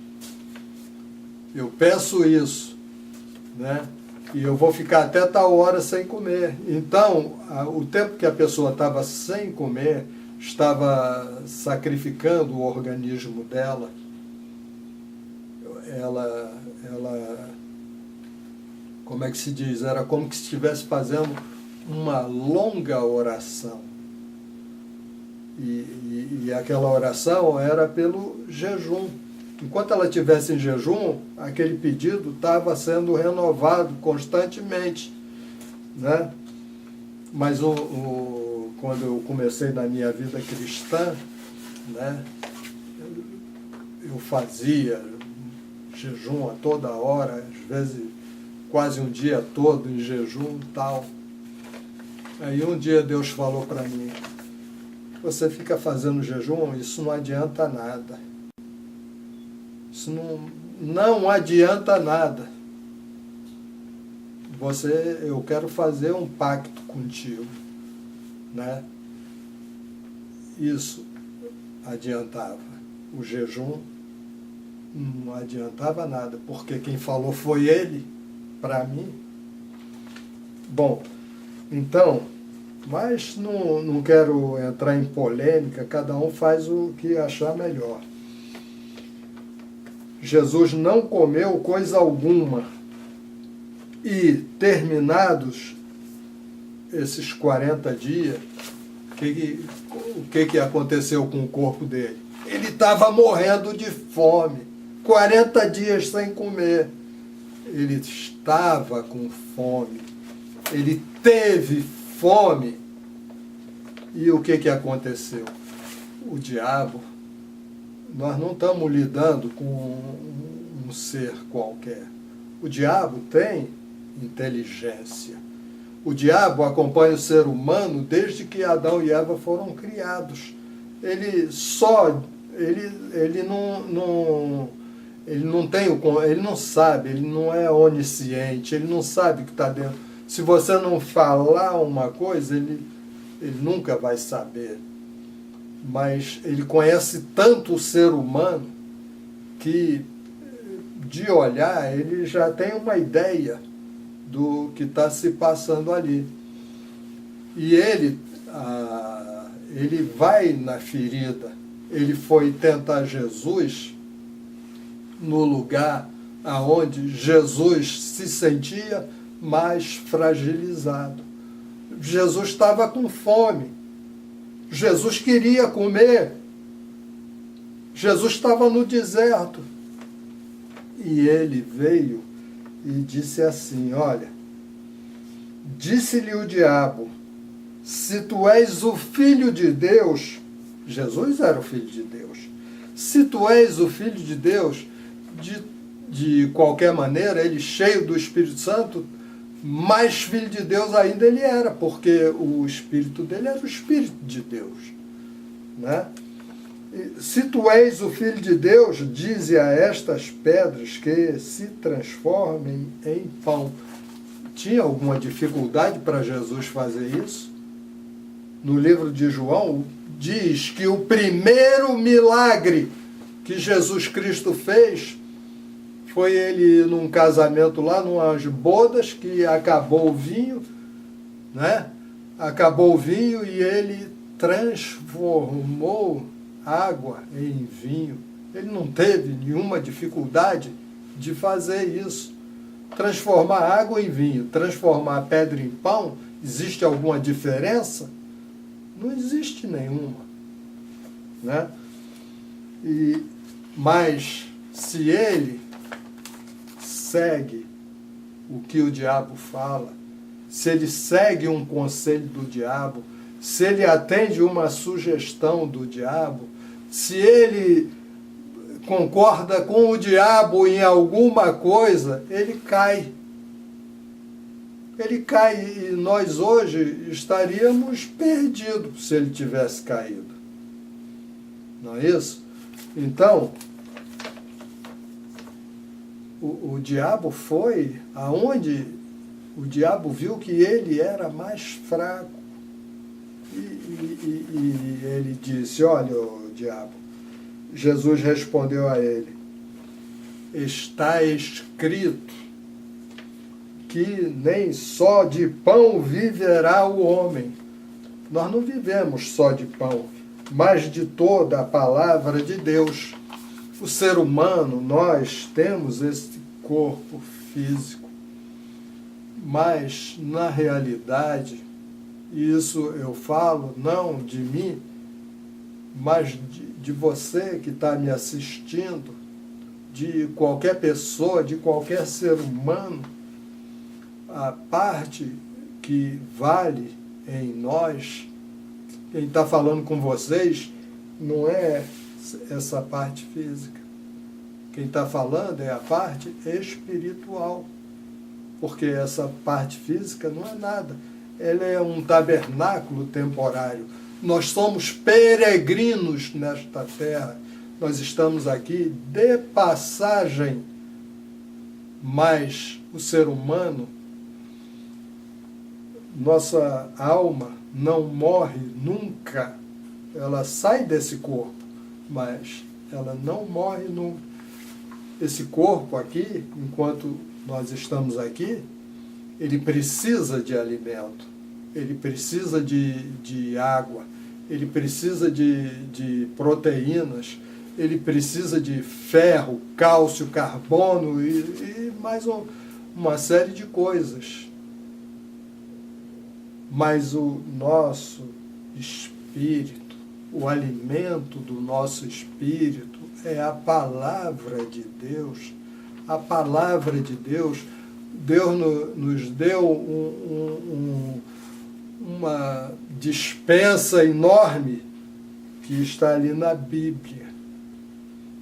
Eu peço isso, né? E eu vou ficar até tal hora sem comer. Então, o tempo que a pessoa estava sem comer, estava sacrificando o organismo dela. Ela, como é que se diz? Era como que se estivesse fazendo uma longa oração. E aquela oração era pelo jejum. Enquanto ela estivesse em jejum, aquele pedido estava sendo renovado constantemente, né? Mas quando eu comecei na minha vida cristã, né, eu fazia jejum a toda hora, às vezes quase um dia todo em jejum e tal. Aí um dia Deus falou para mim, você fica fazendo jejum, isso não adianta nada. Isso não adianta nada. Eu quero fazer um pacto contigo, né? isso adiantava? O jejum não adiantava nada, porque quem falou foi ele, para mim. Bom, então, mas não quero entrar em polêmica, cada um faz o que achar melhor. Jesus não comeu coisa alguma, e terminados esses 40 dias, o que aconteceu com o corpo dele? Ele estava morrendo de fome, 40 dias sem comer. Ele estava com fome, ele teve fome. E o que aconteceu? O diabo, nós não estamos lidando com um ser qualquer. O diabo tem inteligência. O diabo acompanha o ser humano desde que Adão e Eva foram criados. Ele não sabe, ele não é onisciente, ele não sabe o que está dentro. Se você não falar uma coisa, ele nunca vai saber. Mas ele conhece tanto o ser humano que, de olhar, ele já tem uma ideia do que está se passando ali. E ele vai na ferida. Ele foi tentar Jesus no lugar aonde Jesus se sentia mais fragilizado. Jesus estava com fome. Jesus queria comer. Jesus estava no deserto. E ele veio e disse assim, olha, disse-lhe o diabo, se tu és o Filho de Deus, Jesus era o Filho de Deus, se tu és o Filho de Deus, de qualquer maneira, ele cheio do Espírito Santo, mais Filho de Deus ainda ele era, porque o Espírito dele era o Espírito de Deus, né? Se tu és o Filho de Deus, dize a estas pedras que se transformem em pão. Tinha alguma dificuldade para Jesus fazer isso? No livro de João, diz que o primeiro milagre que Jesus Cristo fez foi ele num casamento lá, numas bodas, que acabou o vinho, né? Acabou o vinho e ele transformou água em vinho. Ele não teve nenhuma dificuldade de fazer isso. Transformar água em vinho, transformar pedra em pão, existe alguma diferença? Não existe nenhuma, né? Mas se ele segue o que o diabo fala, se ele segue um conselho do diabo, se ele atende uma sugestão do diabo, se ele concorda com o diabo em alguma coisa, ele cai. Ele cai e nós hoje estaríamos perdidos se ele tivesse caído. Não é isso? Então, o diabo foi aonde o diabo viu que ele era mais fraco. E ele disse, olha, o diabo, Jesus respondeu a ele, está escrito que nem só de pão viverá o homem. Nós não vivemos só de pão, mas de toda a palavra de Deus. O ser humano, nós temos esse corpo físico, mas na realidade, isso eu falo não de mim, mas de você que está me assistindo, de qualquer pessoa, de qualquer ser humano, a parte que vale em nós, quem está falando com vocês, não é essa parte física. Quem está falando é a parte espiritual, porque essa parte física não é nada. Ela é um tabernáculo temporário. Nós somos peregrinos nesta terra. Nós estamos aqui de passagem, mas o ser humano, nossa alma não morre nunca. ela sai desse corpo, mas ela não morre esse corpo aqui, enquanto nós estamos aqui, ele precisa de alimento, ele precisa de água, ele precisa de proteínas, ele precisa de ferro, cálcio, carbono e mais uma série de coisas. Mas o nosso espírito, o alimento do nosso espírito é a palavra de Deus. A palavra de Deus, Deus nos deu uma dispensa enorme que está ali na Bíblia.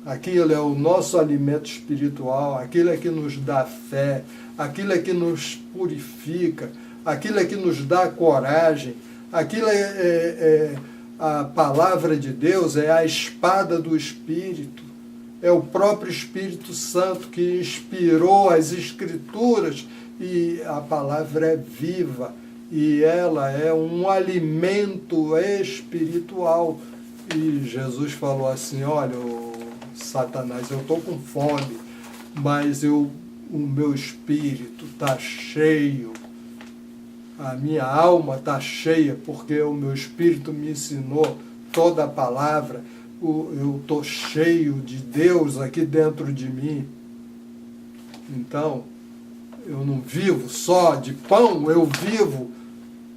Aquilo é o nosso alimento espiritual, aquilo é que nos dá fé, aquilo é que nos purifica, aquilo é que nos dá coragem, aquilo a palavra de Deus é a espada do Espírito, é o próprio Espírito Santo que inspirou as Escrituras e a palavra é viva e ela é um alimento espiritual. E Jesus falou assim, olha, Satanás, eu estou com fome, mas o meu espírito está cheio, a minha alma está cheia, porque o meu espírito me ensinou toda a palavra, eu estou cheio de Deus aqui dentro de mim. Então, eu não vivo só de pão, eu vivo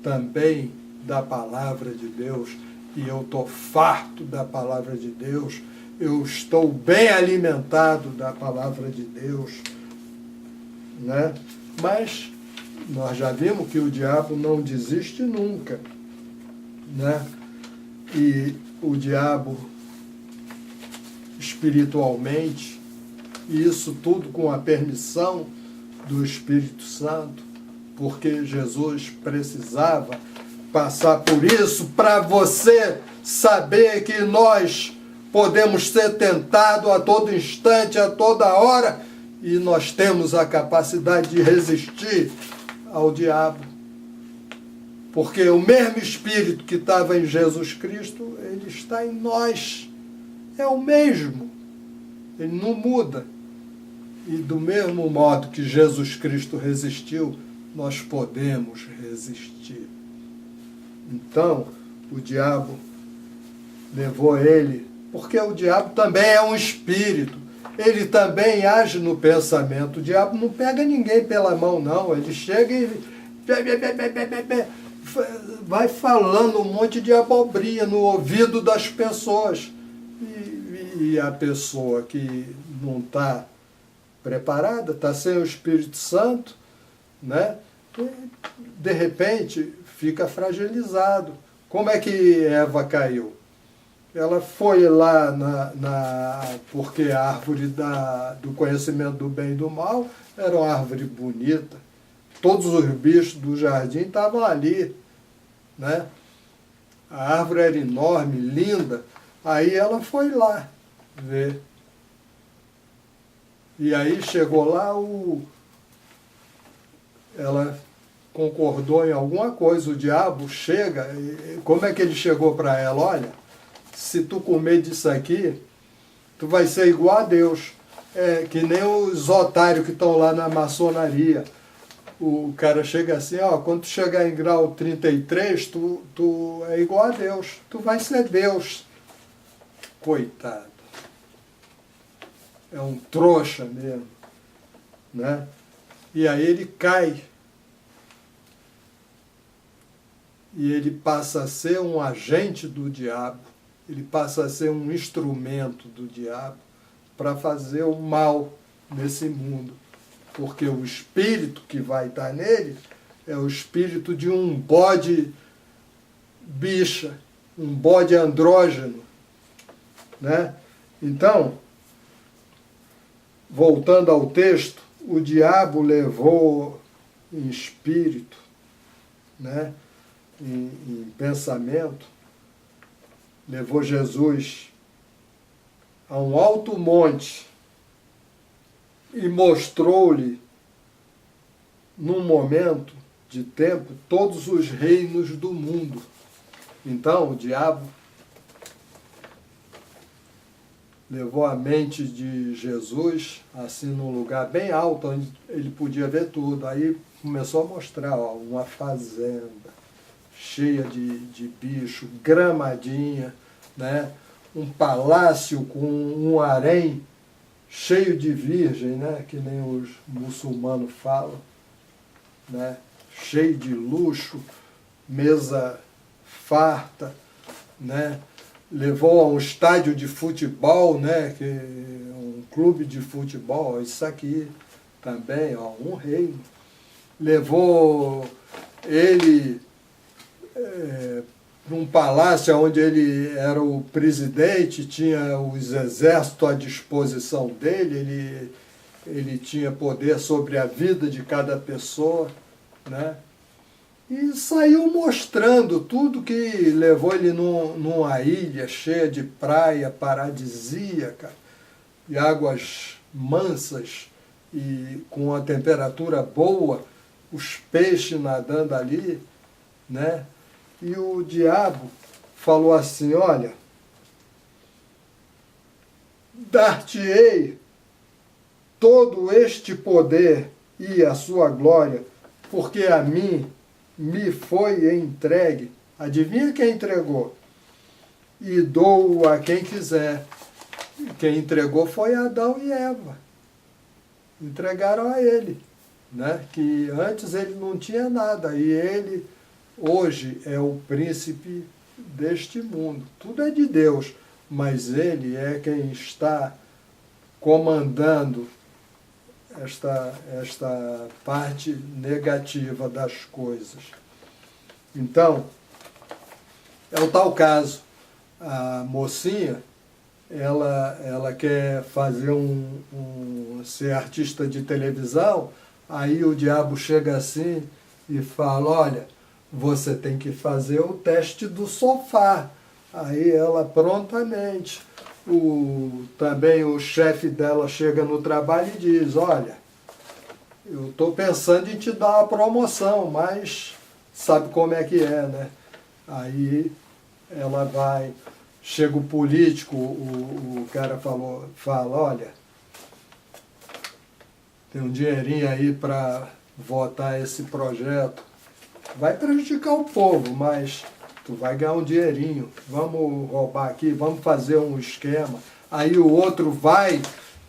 também da palavra de Deus, e eu estou farto da palavra de Deus, eu estou bem alimentado da palavra de Deus, né? Mas nós já vimos que o diabo não desiste nunca, né? E o diabo, espiritualmente, e isso tudo com a permissão do Espírito Santo, porque Jesus precisava passar por isso para você saber que nós podemos ser tentados a todo instante, a toda hora, e nós temos a capacidade de resistir ao diabo. Porque o mesmo Espírito que estava em Jesus Cristo, ele está em nós. É o mesmo. Ele não muda. E do mesmo modo que Jesus Cristo resistiu, nós podemos resistir. Então, o diabo levou ele, porque o diabo também é um espírito. Ele também age no pensamento. O diabo não pega ninguém pela mão, não. Ele chega e vai falando um monte de abobrinha no ouvido das pessoas. E a pessoa que não está preparada, está sem o Espírito Santo, né? E, de repente, fica fragilizado. Como é que Eva caiu? Ela foi lá porque a árvore do conhecimento do bem e do mal era uma árvore bonita. Todos os bichos do jardim estavam ali, né? A árvore era enorme, linda. Aí ela foi lá ver. E aí chegou lá, ela concordou em alguma coisa. O diabo chega, como é que ele chegou para ela? Olha, se tu comer disso aqui, tu vai ser igual a Deus. É que nem os otários que estão lá na maçonaria. O cara chega assim, ó, quando tu chegar em grau 33, tu é igual a Deus. Tu vai ser Deus. Coitado. É um trouxa mesmo, né? E aí ele cai. E ele passa a ser um agente do diabo. Ele passa a ser um instrumento do diabo para fazer o mal nesse mundo. Porque o espírito que vai estar nele é o espírito de um bode bicha, um bode andrógeno, né? Então, voltando ao texto, o diabo levou em espírito, né? Em pensamento, levou Jesus a um alto monte e mostrou-lhe, num momento de tempo, todos os reinos do mundo. Então, o diabo levou a mente de Jesus assim num lugar bem alto, onde ele podia ver tudo. Aí começou a mostrar, ó, uma fazenda cheia de bicho, gramadinha, né? Um palácio com um harém cheio de virgem, né? Que nem os muçulmanos falam, né? Cheio de luxo, mesa farta, né? Levou a um estádio de futebol, né? Um clube de futebol, isso aqui também, ó, um reino. Levou ele para um palácio onde ele era o presidente, tinha os exércitos à disposição dele, ele tinha poder sobre a vida de cada pessoa, né? E saiu mostrando tudo que levou ele numa ilha cheia de praia paradisíaca, e águas mansas e com uma temperatura boa, os peixes nadando ali, né? E o diabo falou assim, olha, dar-te-ei todo este poder e a sua glória, porque a mim me foi entregue. Adivinha quem entregou? E dou a quem quiser. Quem entregou foi Adão e Eva. Entregaram a ele, né? Que antes ele não tinha nada, e ele hoje é o príncipe deste mundo. Tudo é de Deus, mas ele é quem está comandando esta parte negativa das coisas. Então, é o tal caso. A mocinha, ela quer fazer ser artista de televisão, aí o diabo chega assim e fala, olha, você tem que fazer o teste do sofá. Aí ela prontamente, também o chefe dela chega no trabalho e diz, olha, eu estou pensando em te dar uma promoção, mas sabe como é que é, né? Aí ela vai, chega o político, o cara fala, olha, tem um dinheirinho aí para votar esse projeto. Vai prejudicar o povo, mas tu vai ganhar um dinheirinho. Vamos roubar aqui, vamos fazer um esquema. Aí o outro vai,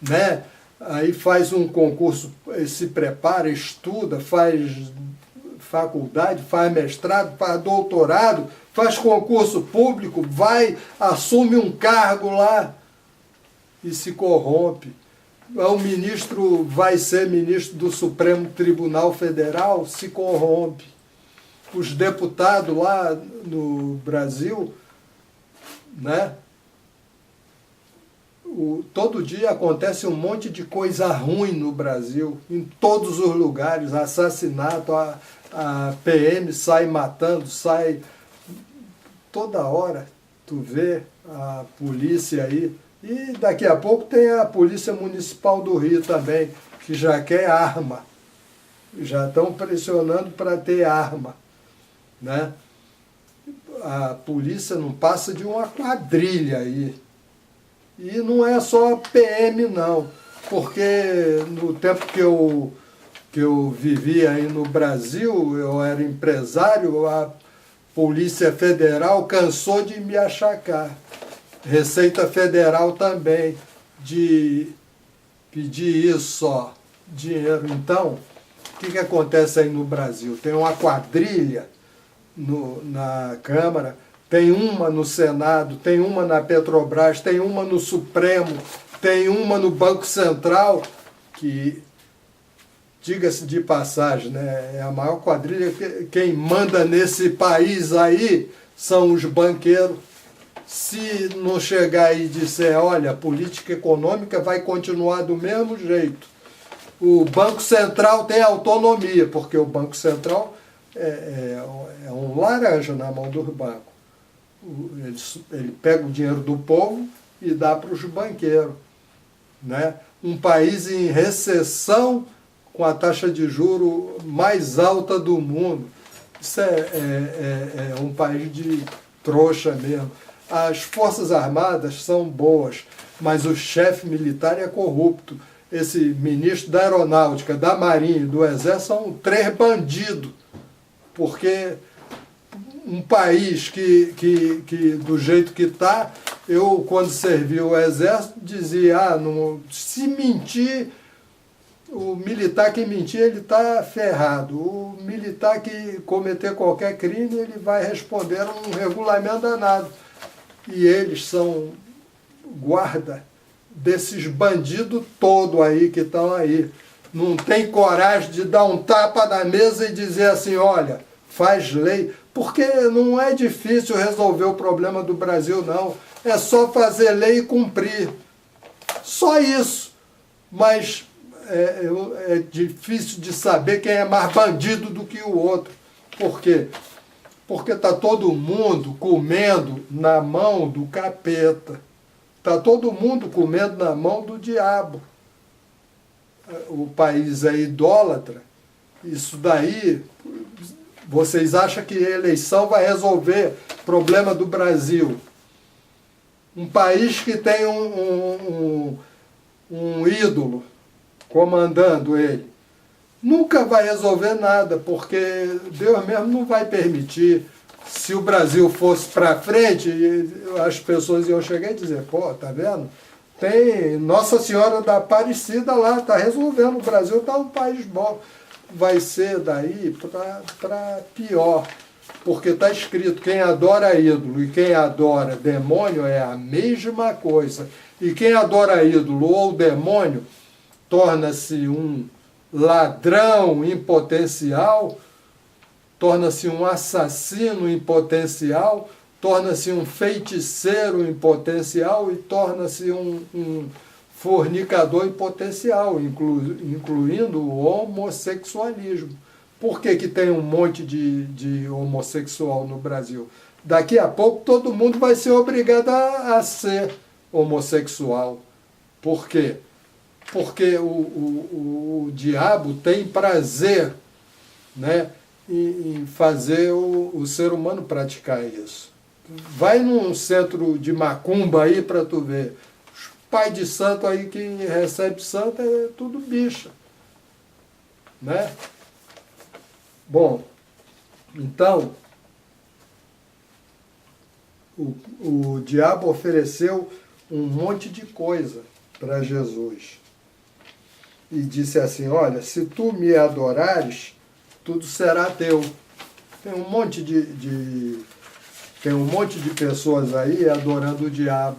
né? Aí faz um concurso, se prepara, estuda, faz faculdade, faz mestrado, faz doutorado, faz concurso público, vai, assume um cargo lá e se corrompe. O ministro vai ser ministro do Supremo Tribunal Federal, se corrompe. Os deputados lá no Brasil, né? Todo dia acontece um monte de coisa ruim no Brasil, em todos os lugares, assassinato, a PM sai matando, sai toda hora, tu vê a polícia aí, e daqui a pouco tem a Polícia Municipal do Rio também, que já quer arma, já estão pressionando para ter arma, né? A polícia não passa de uma quadrilha aí. E não é só PM não, porque no tempo que eu vivia aí no Brasil, eu era empresário, a Polícia Federal cansou de me achacar. Receita Federal também, de pedir isso só, dinheiro. Então, o que acontece aí no Brasil? Tem uma quadrilha na Câmara, tem uma no Senado, tem uma na Petrobras, tem uma no Supremo, tem uma no Banco Central, que, diga-se de passagem, né, é a maior quadrilha. Quem manda nesse país aí são os banqueiros. Se não chegar e disser, olha, a política econômica vai continuar do mesmo jeito. O Banco Central tem autonomia, porque o Banco Central é um laranja na mão dos bancos. Ele pega o dinheiro do povo e dá para os banqueiros, né? Um país em recessão, com a taxa de juros mais alta do mundo. Isso é um país de trouxa mesmo. as Forças Armadas são boas, mas o chefe militar é corrupto. Esse ministro da Aeronáutica, da Marinha e do Exército são 3 bandidos, porque um país que do jeito que está, eu quando servi o Exército dizia, se mentir, o militar que mentir, ele está ferrado. O militar que cometer qualquer crime, ele vai responder a um regulamento danado. E eles são guarda desses bandidos todos aí que estão aí. Não tem coragem de dar um tapa na mesa e dizer assim, olha, faz lei. Porque não é difícil resolver o problema do Brasil, não. É só fazer lei e cumprir. Só isso. Mas é difícil de saber quem é mais bandido do que o outro. Por quê? Porque está todo mundo comendo na mão do capeta. Está todo mundo comendo na mão do diabo. O país é idólatra. Isso daí, vocês acham que a eleição vai resolver o problema do Brasil? Um país que tem um ídolo comandando ele, nunca vai resolver nada, porque Deus mesmo não vai permitir. Se o Brasil fosse para frente, as pessoas iam chegar e dizer, pô, tá vendo? Tem Nossa Senhora da Aparecida lá, tá resolvendo, o Brasil tá um país bom. Vai ser daí para pior, porque está escrito, quem adora ídolo e quem adora demônio é a mesma coisa. E quem adora ídolo ou demônio torna-se um ladrão em potencial, torna-se um assassino em potencial, torna-se um feiticeiro em potencial e torna-se um fornicador em potencial, incluindo o homossexualismo. Por que tem um monte de homossexual no Brasil? Daqui a pouco todo mundo vai ser obrigado a ser homossexual. Por quê? Porque o diabo tem prazer, né, em fazer o ser humano praticar isso. Vai num centro de macumba aí para tu ver. Os pais de santo aí que recebe santo é tudo bicha, né? Bom, então, o diabo ofereceu um monte de coisa para Jesus. E disse assim, olha, se tu me adorares, tudo será teu. Tem um monte de pessoas aí adorando o diabo.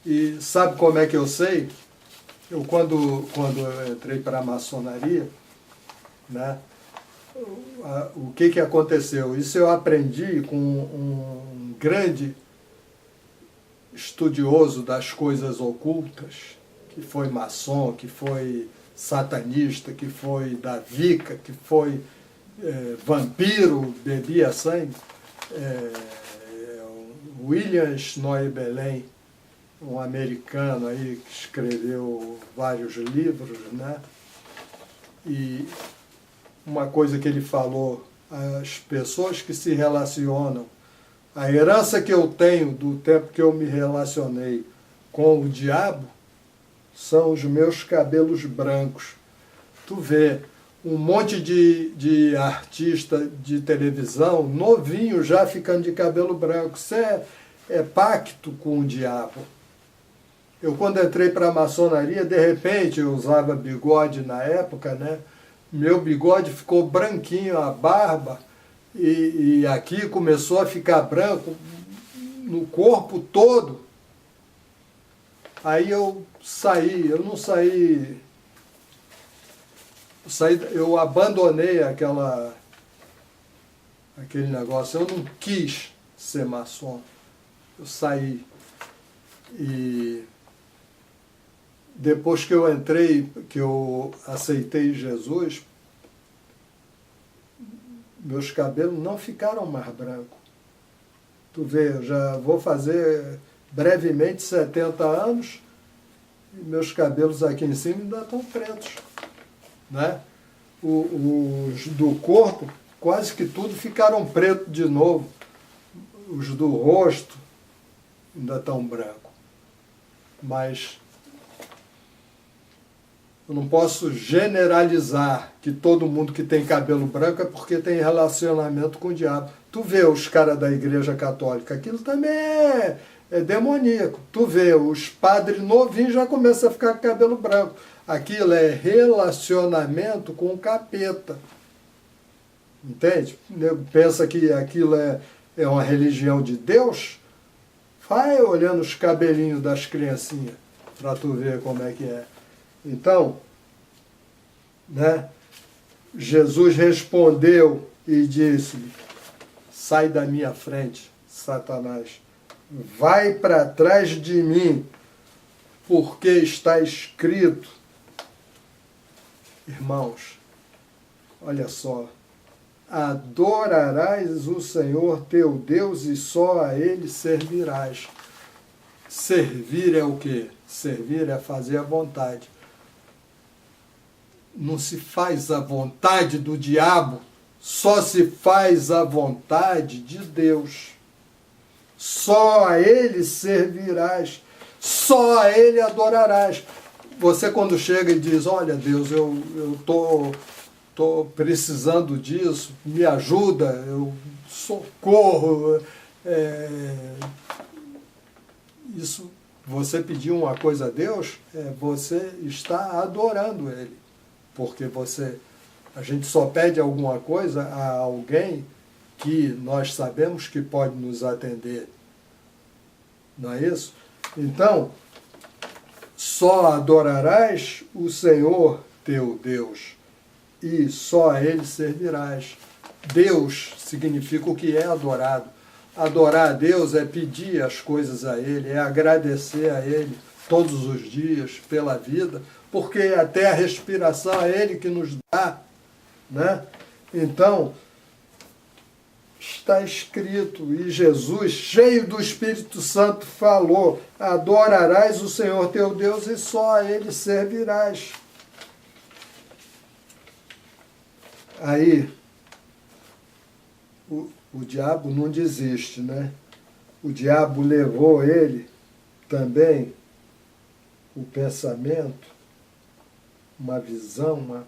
E sabe como é que eu sei? Eu quando eu entrei para a maçonaria, né, o que aconteceu? Isso eu aprendi com um grande estudioso das coisas ocultas, que foi maçom, que foi satanista, que foi da Wicca, que foi vampiro, bebia sangue, William Schneubelen, um americano aí que escreveu vários livros, né? E uma coisa que ele falou, as pessoas que se relacionam, a herança que eu tenho do tempo que eu me relacionei com o diabo, são os meus cabelos brancos. Tu vê um monte de artista de televisão, novinho já ficando de cabelo branco. Isso é pacto com o diabo. Eu quando entrei para a maçonaria, de repente, eu usava bigode na época, né? Meu bigode ficou branquinho, a barba, e aqui começou a ficar branco no corpo todo. Aí eu eu abandonei aquele negócio, eu não quis ser maçom, eu saí. E depois que eu entrei, que eu aceitei Jesus, meus cabelos não ficaram mais brancos. Tu vê, eu já vou fazer brevemente 70 anos e meus cabelos aqui em cima ainda estão pretos, né? Os do corpo, quase que tudo ficaram preto de novo. os do rosto ainda estão brancos. Mas eu não posso generalizar que todo mundo que tem cabelo branco é porque tem relacionamento com o diabo. Tu vê os caras da Igreja Católica, aquilo também é demoníaco. Tu vê, os padres novinhos já começam a ficar com cabelo branco. Aquilo é relacionamento com o capeta. Entende? O nego pensa que aquilo é uma religião de Deus. Vai olhando os cabelinhos das criancinhas para tu ver como é que é. Então, né, Jesus respondeu e disse-lhe: sai da minha frente, Satanás, vai para trás de mim, porque está escrito. Irmãos, olha só, adorarás o Senhor teu Deus e só a Ele servirás. Servir é o quê? Servir é fazer a vontade. Não se faz a vontade do diabo, só se faz a vontade de Deus. Só a Ele servirás, só a Ele adorarás. Você quando chega e diz, olha Deus, eu tô precisando disso, me ajuda, eu socorro. Isso, você pedir uma coisa a Deus, você está adorando Ele. Porque a gente só pede alguma coisa a alguém que nós sabemos que pode nos atender. Não é isso? Então, só adorarás o Senhor teu Deus e só a Ele servirás. Deus significa o que é adorado. Adorar a Deus é pedir as coisas a Ele, é agradecer a Ele todos os dias pela vida, porque até a respiração é Ele que nos dá, né? Então, está escrito, e Jesus, cheio do Espírito Santo, falou: adorarás o Senhor teu Deus e só a Ele servirás. Aí, o diabo não desiste, né? O diabo levou ele também, o pensamento, uma visão,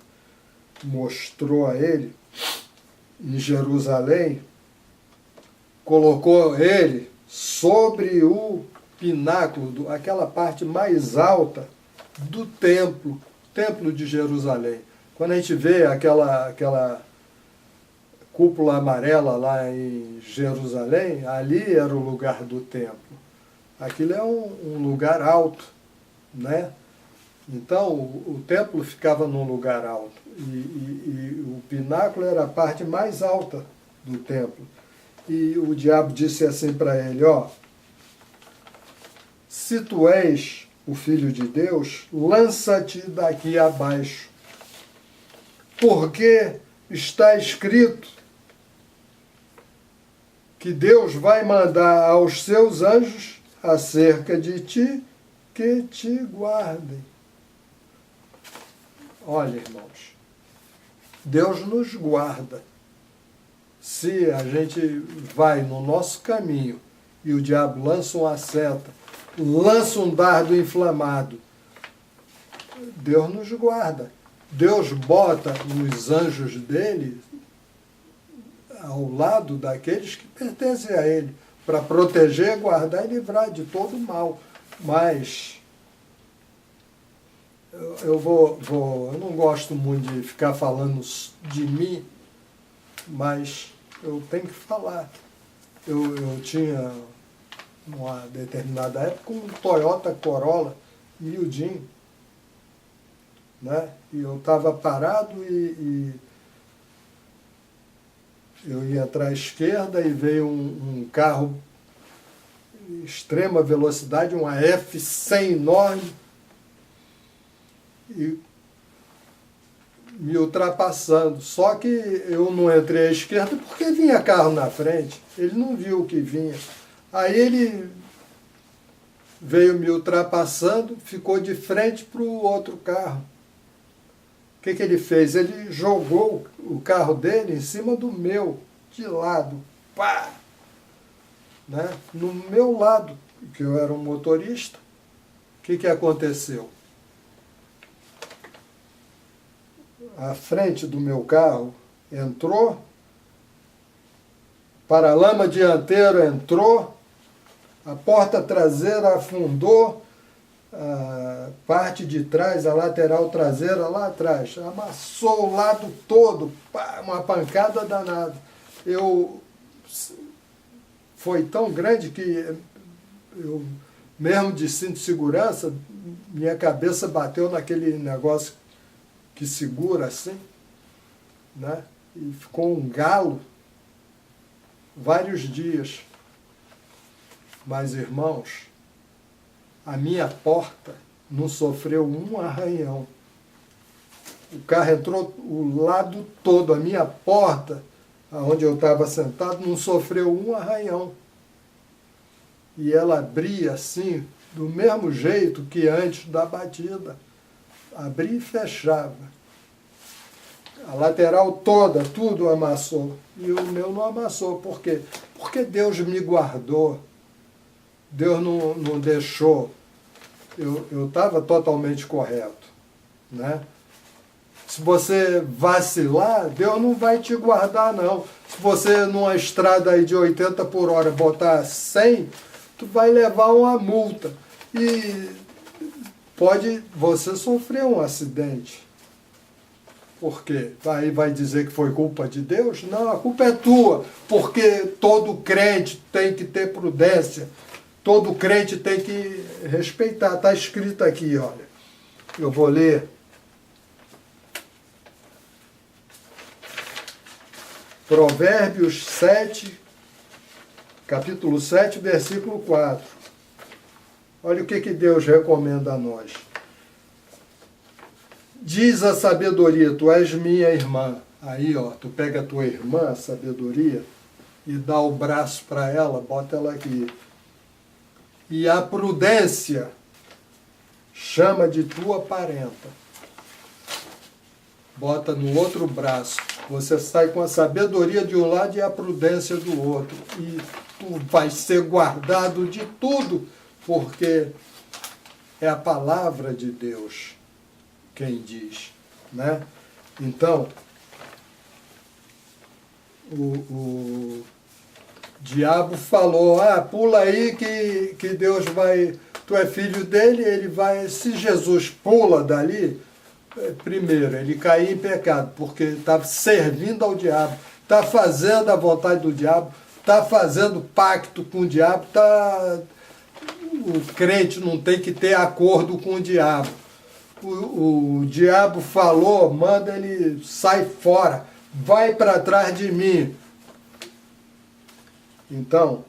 mostrou a ele em Jerusalém, colocou ele sobre o pináculo, aquela parte mais alta do templo de Jerusalém. Quando a gente vê aquela cúpula amarela lá em Jerusalém, ali era o lugar do templo. Aquilo é um lugar alto, né? Então, o templo ficava num lugar alto e o pináculo era a parte mais alta do templo. E o diabo disse assim para ele, ó, se tu és o Filho de Deus, lança-te daqui abaixo, porque está escrito que Deus vai mandar aos seus anjos acerca de ti que te guardem. Olha, irmãos, Deus nos guarda. Se a gente vai no nosso caminho e o diabo lança uma seta, lança um dardo inflamado, Deus nos guarda. Deus bota os anjos dele ao lado daqueles que pertencem a ele, para proteger, guardar e livrar de todo mal. Mas eu não gosto muito de ficar falando de mim, mas eu tenho que falar. Eu tinha, numa determinada época, um Toyota Corolla miudinho, né? E eu estava parado e eu ia entrar à esquerda e veio um carro extrema velocidade, uma F100 enorme, e me ultrapassando. Só que eu não entrei à esquerda porque vinha carro na frente, ele não viu o que vinha. Aí ele veio me ultrapassando, ficou de frente para o outro carro. O que ele fez? Ele jogou o carro dele em cima do meu, de lado. Pá! né? No meu lado, que eu era um motorista, o que aconteceu? A frente do meu carro entrou, paralama dianteiro entrou, a porta traseira afundou, a parte de trás, a lateral traseira lá atrás, amassou o lado todo, pá, uma pancada danada. Foi tão grande que eu, mesmo de cinto de segurança, minha cabeça bateu naquele negócio que segura assim, né? E ficou um galo vários dias. Mas, irmãos, a minha porta não sofreu um arranhão. O carro entrou o lado todo, a minha porta, onde eu estava sentado, não sofreu um arranhão. E ela abria assim, do mesmo jeito que antes da batida. Abria e fechava. A lateral toda, tudo amassou. E o meu não amassou. Por quê? Porque Deus me guardou. Deus não deixou. Eu estava totalmente correto, né? Se você vacilar, Deus não vai te guardar, não. Se você, numa estrada aí de 80 por hora, botar 100, tu vai levar uma multa. E pode você sofrer um acidente. Por quê? Aí vai dizer que foi culpa de Deus? Não, a culpa é tua, porque todo crente tem que ter prudência. Todo crente tem que respeitar. Está escrito aqui, olha. Eu vou ler. Provérbios 7, capítulo 7, versículo 4. Olha o que Deus recomenda a nós. Diz a sabedoria, tu és minha irmã. Aí, ó, tu pega a tua irmã, a sabedoria, e dá o braço para ela, bota ela aqui. E a prudência chama de tua parenta. Bota no outro braço. Você sai com a sabedoria de um lado e a prudência do outro. E tu vai ser guardado de tudo, porque é a palavra de Deus quem diz, né? Então, o diabo falou, pula aí que Deus vai, tu é filho dele, ele vai, se Jesus pula dali, primeiro, ele caiu em pecado, porque está servindo ao diabo, está fazendo a vontade do diabo, está fazendo pacto com o diabo, o crente não tem que ter acordo com o diabo. O diabo falou, manda ele, sai fora, vai para trás de mim. Então,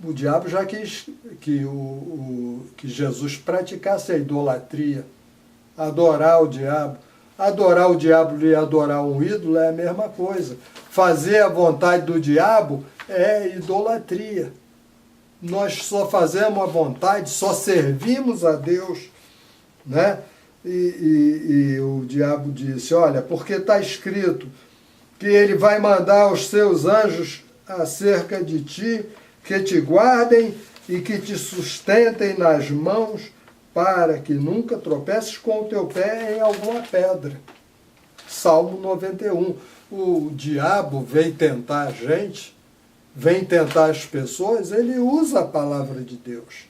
o diabo já quis que Jesus praticasse a idolatria, adorar o diabo. Adorar o diabo e adorar um ídolo é a mesma coisa. Fazer a vontade do diabo é idolatria. Nós só fazemos a vontade, só servimos a Deus, né? E o diabo disse, olha, porque está escrito que ele vai mandar os seus anjos acerca de ti, que te guardem e que te sustentem nas mãos, para que nunca tropeces com o teu pé em alguma pedra. Salmo 91. O diabo vem tentar a gente, vem tentar as pessoas, ele usa a palavra de Deus.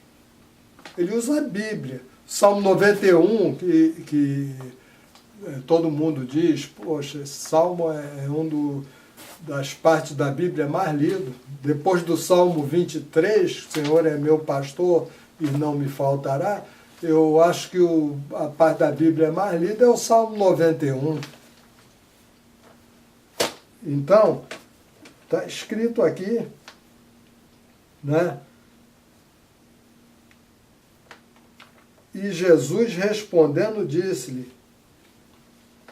Ele usa a Bíblia. Salmo 91, que todo mundo diz, poxa, esse salmo é das partes da Bíblia mais lido. Depois do Salmo 23, o Senhor é meu pastor e não me faltará, eu acho que a parte da Bíblia mais lida é o Salmo 91. Então, está escrito aqui, né? E Jesus respondendo disse-lhe,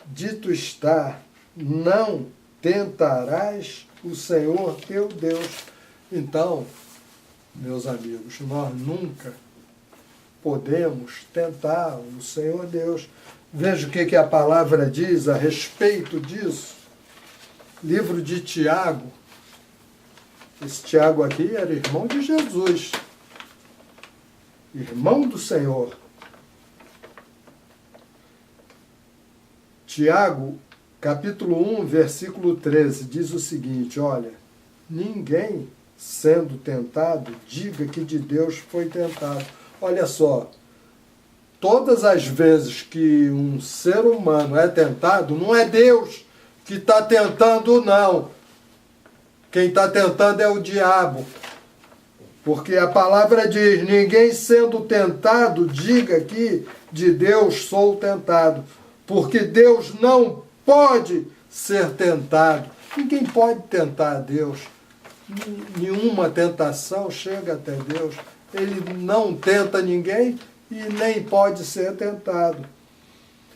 dito está, não tentarás o Senhor teu Deus. Então, meus amigos, nós nunca podemos tentar o Senhor Deus. Veja o que a palavra diz a respeito disso. Livro de Tiago, Esse Tiago aqui era irmão de Jesus, irmão do Senhor. Tiago, capítulo 1, versículo 13, diz o seguinte, olha, ninguém sendo tentado, diga que de Deus foi tentado. Olha só, todas as vezes que um ser humano é tentado, não é Deus que está tentando, não. Quem está tentando é o diabo. Porque a palavra diz, ninguém sendo tentado, diga que de Deus sou tentado. Porque Deus não pode ser tentado. Ninguém pode tentar a Deus. Nenhuma tentação chega até Deus. Ele não tenta ninguém e nem pode ser tentado.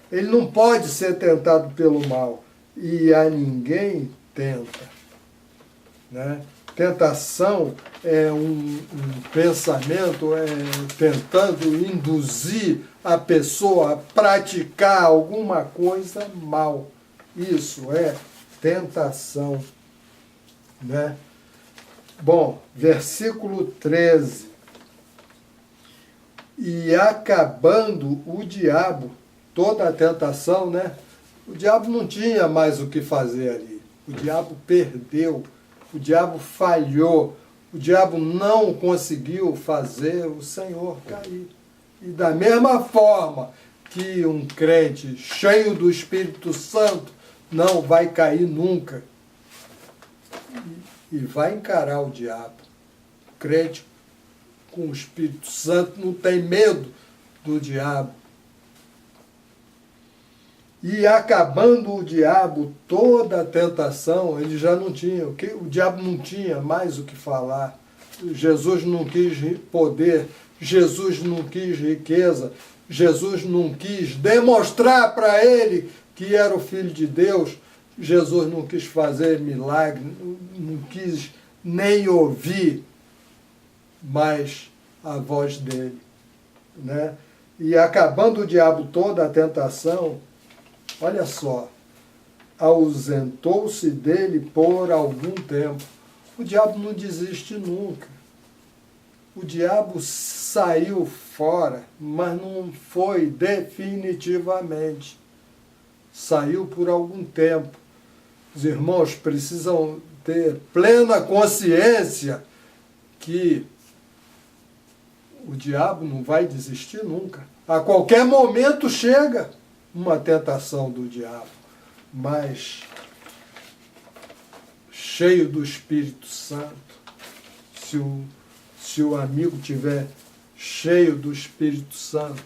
Ele não pode ser tentado pelo mal. E a ninguém tenta. Né? Tentação é um pensamento tentando induzir a pessoa a praticar alguma coisa mal. Isso é tentação. Né? Bom, versículo 13. E acabando o diabo, toda a tentação, né? O diabo não tinha mais o que fazer ali. O diabo perdeu. O diabo falhou, o diabo não conseguiu fazer o Senhor cair. E da mesma forma que um crente cheio do Espírito Santo não vai cair nunca e vai encarar o diabo. O crente com o Espírito Santo não tem medo do diabo. E acabando o diabo, toda a tentação, ele já não tinha, o diabo não tinha mais o que falar. Jesus não quis poder, Jesus não quis riqueza, Jesus não quis demonstrar para ele que era o Filho de Deus, Jesus não quis fazer milagre, não quis nem ouvir mais a voz dele. Né? E acabando o diabo toda a tentação, olha só, ausentou-se dele por algum tempo. O diabo não desiste nunca. O diabo saiu fora, mas não foi definitivamente. Saiu por algum tempo. Os irmãos precisam ter plena consciência que o diabo não vai desistir nunca. A qualquer momento chega uma tentação do diabo, mas cheio do Espírito Santo, se o amigo tiver cheio do Espírito Santo,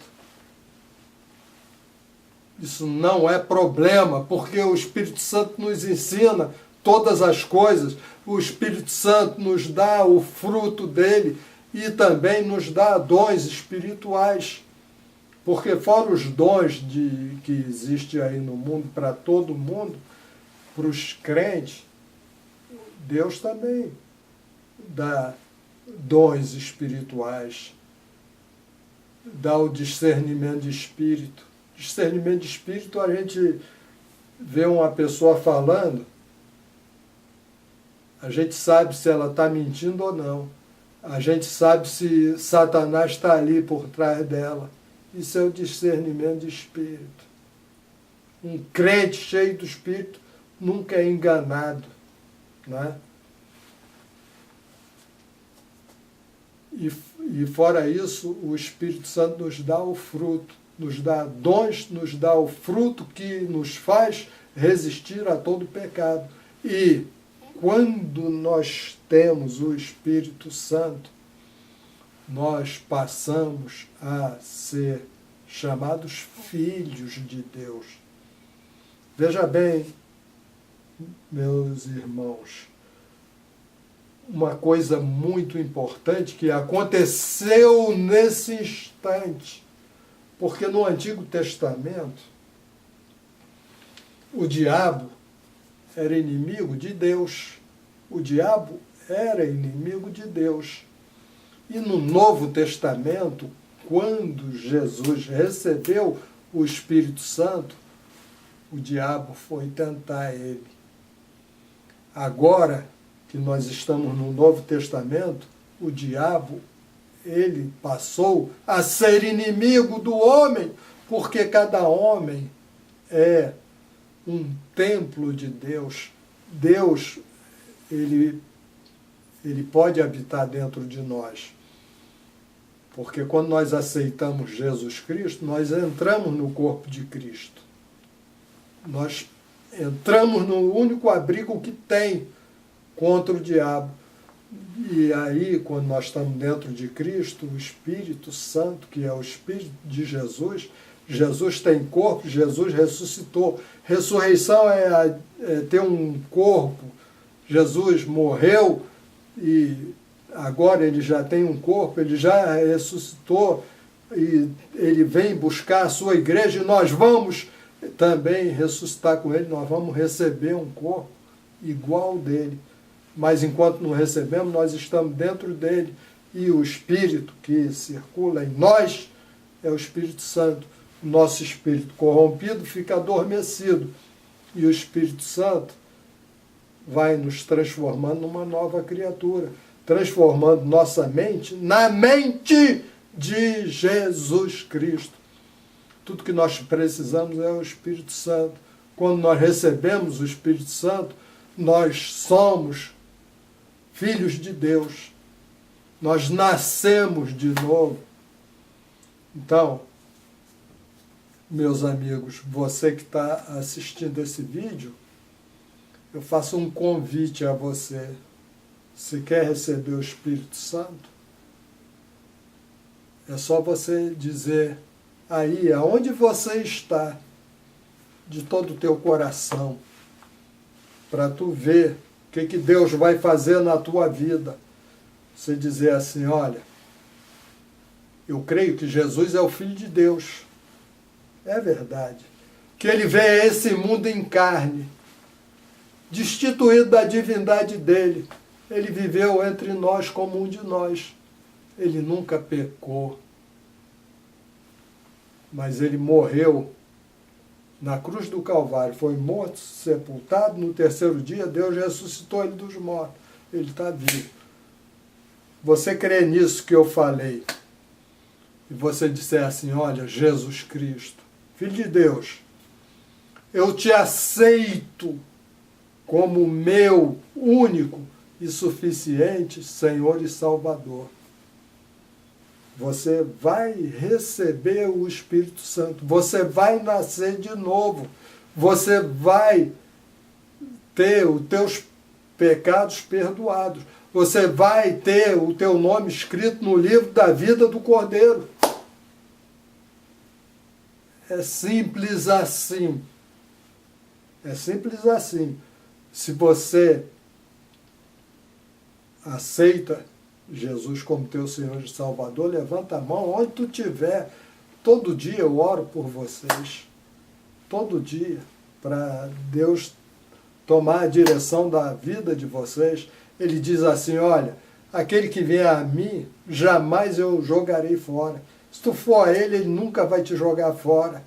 isso não é problema, porque o Espírito Santo nos ensina todas as coisas, o Espírito Santo nos dá o fruto dele e também nos dá dons espirituais. Porque fora os dons que existem aí no mundo, para todo mundo, para os crentes, Deus também dá dons espirituais, dá o discernimento de espírito. Discernimento de espírito, a gente vê uma pessoa falando, a gente sabe se ela está mentindo ou não. A gente sabe se Satanás está ali por trás dela. Isso é o discernimento de espírito. Um crente cheio do Espírito nunca é enganado. Né? E fora isso, o Espírito Santo nos dá o fruto, nos dá dons, nos dá o fruto que nos faz resistir a todo pecado. E quando nós temos o Espírito Santo, nós passamos a ser chamados filhos de Deus. Veja bem, meus irmãos, uma coisa muito importante que aconteceu nesse instante, porque no Antigo Testamento o diabo era inimigo de Deus. O diabo era inimigo de Deus. E no Novo Testamento, quando Jesus recebeu o Espírito Santo, o diabo foi tentar ele. Agora que nós estamos no Novo Testamento, o diabo, ele passou a ser inimigo do homem, porque cada homem é um templo de Deus. Deus, ele pode habitar dentro de nós. Porque quando nós aceitamos Jesus Cristo, nós entramos no corpo de Cristo. Nós entramos no único abrigo que tem contra o diabo. E aí, quando nós estamos dentro de Cristo, o Espírito Santo, que é o Espírito de Jesus, Jesus tem corpo, Jesus ressuscitou. Ressurreição é ter um corpo. Jesus morreu e agora ele já tem um corpo, ele já ressuscitou e ele vem buscar a sua igreja e nós vamos também ressuscitar com ele, nós vamos receber um corpo igual dele. Mas enquanto não recebemos, nós estamos dentro dele e o Espírito que circula em nós é o Espírito Santo. O nosso espírito corrompido fica adormecido e o Espírito Santo vai nos transformando numa nova criatura, transformando nossa mente na mente de Jesus Cristo. Tudo que nós precisamos é o Espírito Santo. Quando nós recebemos o Espírito Santo, nós somos filhos de Deus. Nós nascemos de novo. Então, meus amigos, você que está assistindo esse vídeo, eu faço um convite a você. Se quer receber o Espírito Santo, é só você dizer aí, aonde você está, de todo o teu coração, para tu ver o que Deus vai fazer na tua vida. Você dizer assim, olha, eu creio que Jesus é o Filho de Deus. É verdade. Que ele veio a esse mundo em carne, destituído da divindade dele. Ele viveu entre nós como um de nós. Ele nunca pecou. Mas ele morreu na cruz do Calvário. Foi morto, sepultado. No terceiro dia, Deus ressuscitou ele dos mortos. Ele está vivo. Você crê nisso que eu falei? E você disser assim, olha, Jesus Cristo, Filho de Deus, eu te aceito como meu único e suficiente Senhor e Salvador. Você vai receber o Espírito Santo, você vai nascer de novo, você vai ter os teus pecados perdoados, você vai ter o teu nome escrito no livro da vida do Cordeiro. É simples assim. É simples assim. Se você aceita Jesus como teu Senhor e Salvador, levanta a mão onde tu estiver. Todo dia eu oro por vocês. Todo dia. Para Deus tomar a direção da vida de vocês. Ele diz assim, olha, aquele que vier a mim, jamais eu jogarei fora. Se tu for a ele, ele nunca vai te jogar fora.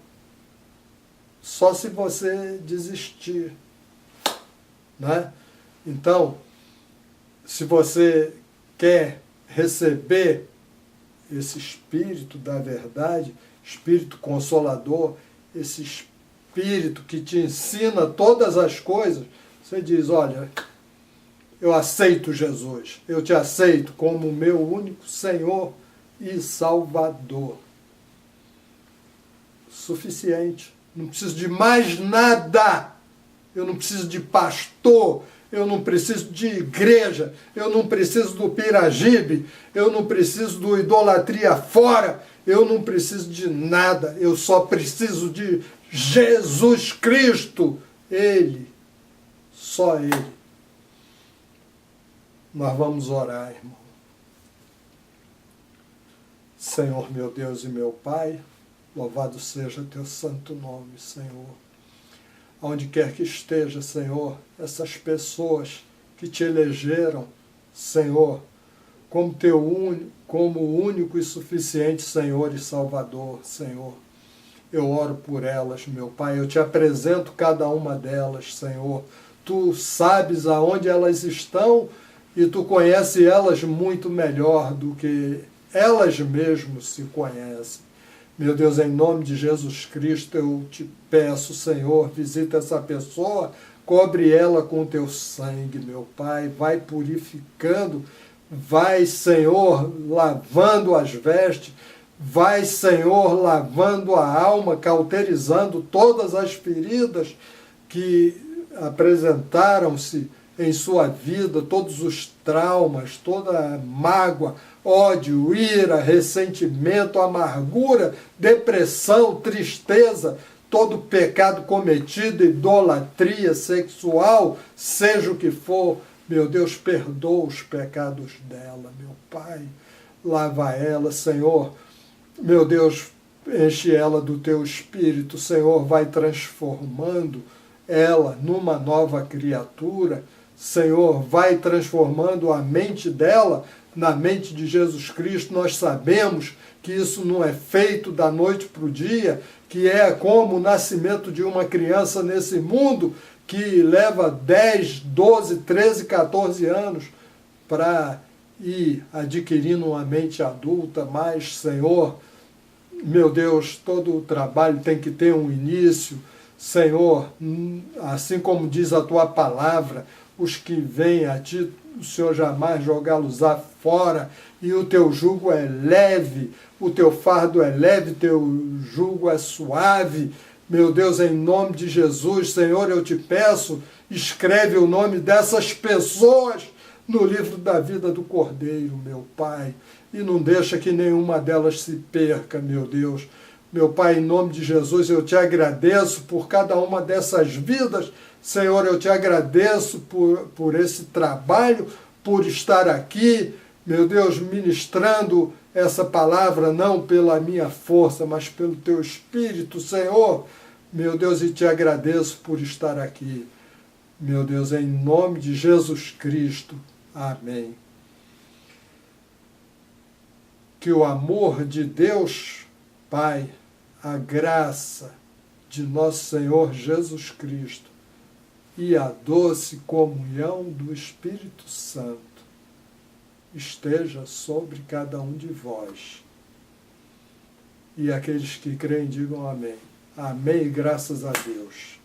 Só se você desistir. Né? Então, se você quer receber esse Espírito da verdade, Espírito Consolador, esse Espírito que te ensina todas as coisas, você diz, olha, eu aceito Jesus, eu te aceito como meu único Senhor e Salvador. Suficiente. Não preciso de mais nada. Eu não preciso de pastor, eu não preciso de igreja, eu não preciso do piragibe, eu não preciso do idolatria fora, eu não preciso de nada, eu só preciso de Jesus Cristo. Ele, só Ele. Nós vamos orar, irmão. Senhor, meu Deus e meu Pai, louvado seja teu santo nome, Senhor. Onde quer que esteja, Senhor, essas pessoas que te elegeram, Senhor, como como único e suficiente Senhor e Salvador, Senhor. Eu oro por elas, meu Pai, eu te apresento cada uma delas, Senhor. tu sabes aonde elas estão e tu conheces elas muito melhor do que elas mesmas se conhecem. Meu Deus, em nome de Jesus Cristo, eu te peço, Senhor, visita essa pessoa, cobre ela com teu sangue, meu Pai, vai purificando, vai, Senhor, lavando as vestes, vai, Senhor, lavando a alma, cauterizando todas as feridas que apresentaram-se em sua vida, todos os traumas, toda a mágoa, ódio, ira, ressentimento, amargura, depressão, tristeza, todo pecado cometido, idolatria sexual, seja o que for, meu Deus, perdoa os pecados dela, meu Pai, lava ela, Senhor, meu Deus, enche ela do teu Espírito, Senhor, vai transformando ela numa nova criatura, Senhor, vai transformando a mente dela na mente de Jesus Cristo. Nós sabemos que isso não é feito da noite para o dia, que é como o nascimento de uma criança nesse mundo, que leva 10, 12, 13, 14 anos para ir adquirindo uma mente adulta, mas, Senhor, meu Deus, todo o trabalho tem que ter um início, Senhor, assim como diz a tua palavra, os que vêm a ti, o Senhor jamais jogá-los fora, e o teu jugo é leve, o teu fardo é leve, teu jugo é suave. Meu Deus, em nome de Jesus, Senhor, eu te peço, escreve o nome dessas pessoas no livro da vida do Cordeiro, meu Pai, e não deixa que nenhuma delas se perca, meu Deus. Meu Pai, em nome de Jesus, eu te agradeço por cada uma dessas vidas. Senhor, eu te agradeço por esse trabalho, por estar aqui, meu Deus, ministrando essa palavra, não pela minha força, mas pelo teu Espírito, Senhor. Meu Deus, e te agradeço por estar aqui. Meu Deus, em nome de Jesus Cristo. Amém. Que o amor de Deus, Pai, a graça de nosso Senhor Jesus Cristo e a doce comunhão do Espírito Santo esteja sobre cada um de vós. E aqueles que creem digam amém. Amém e graças a Deus.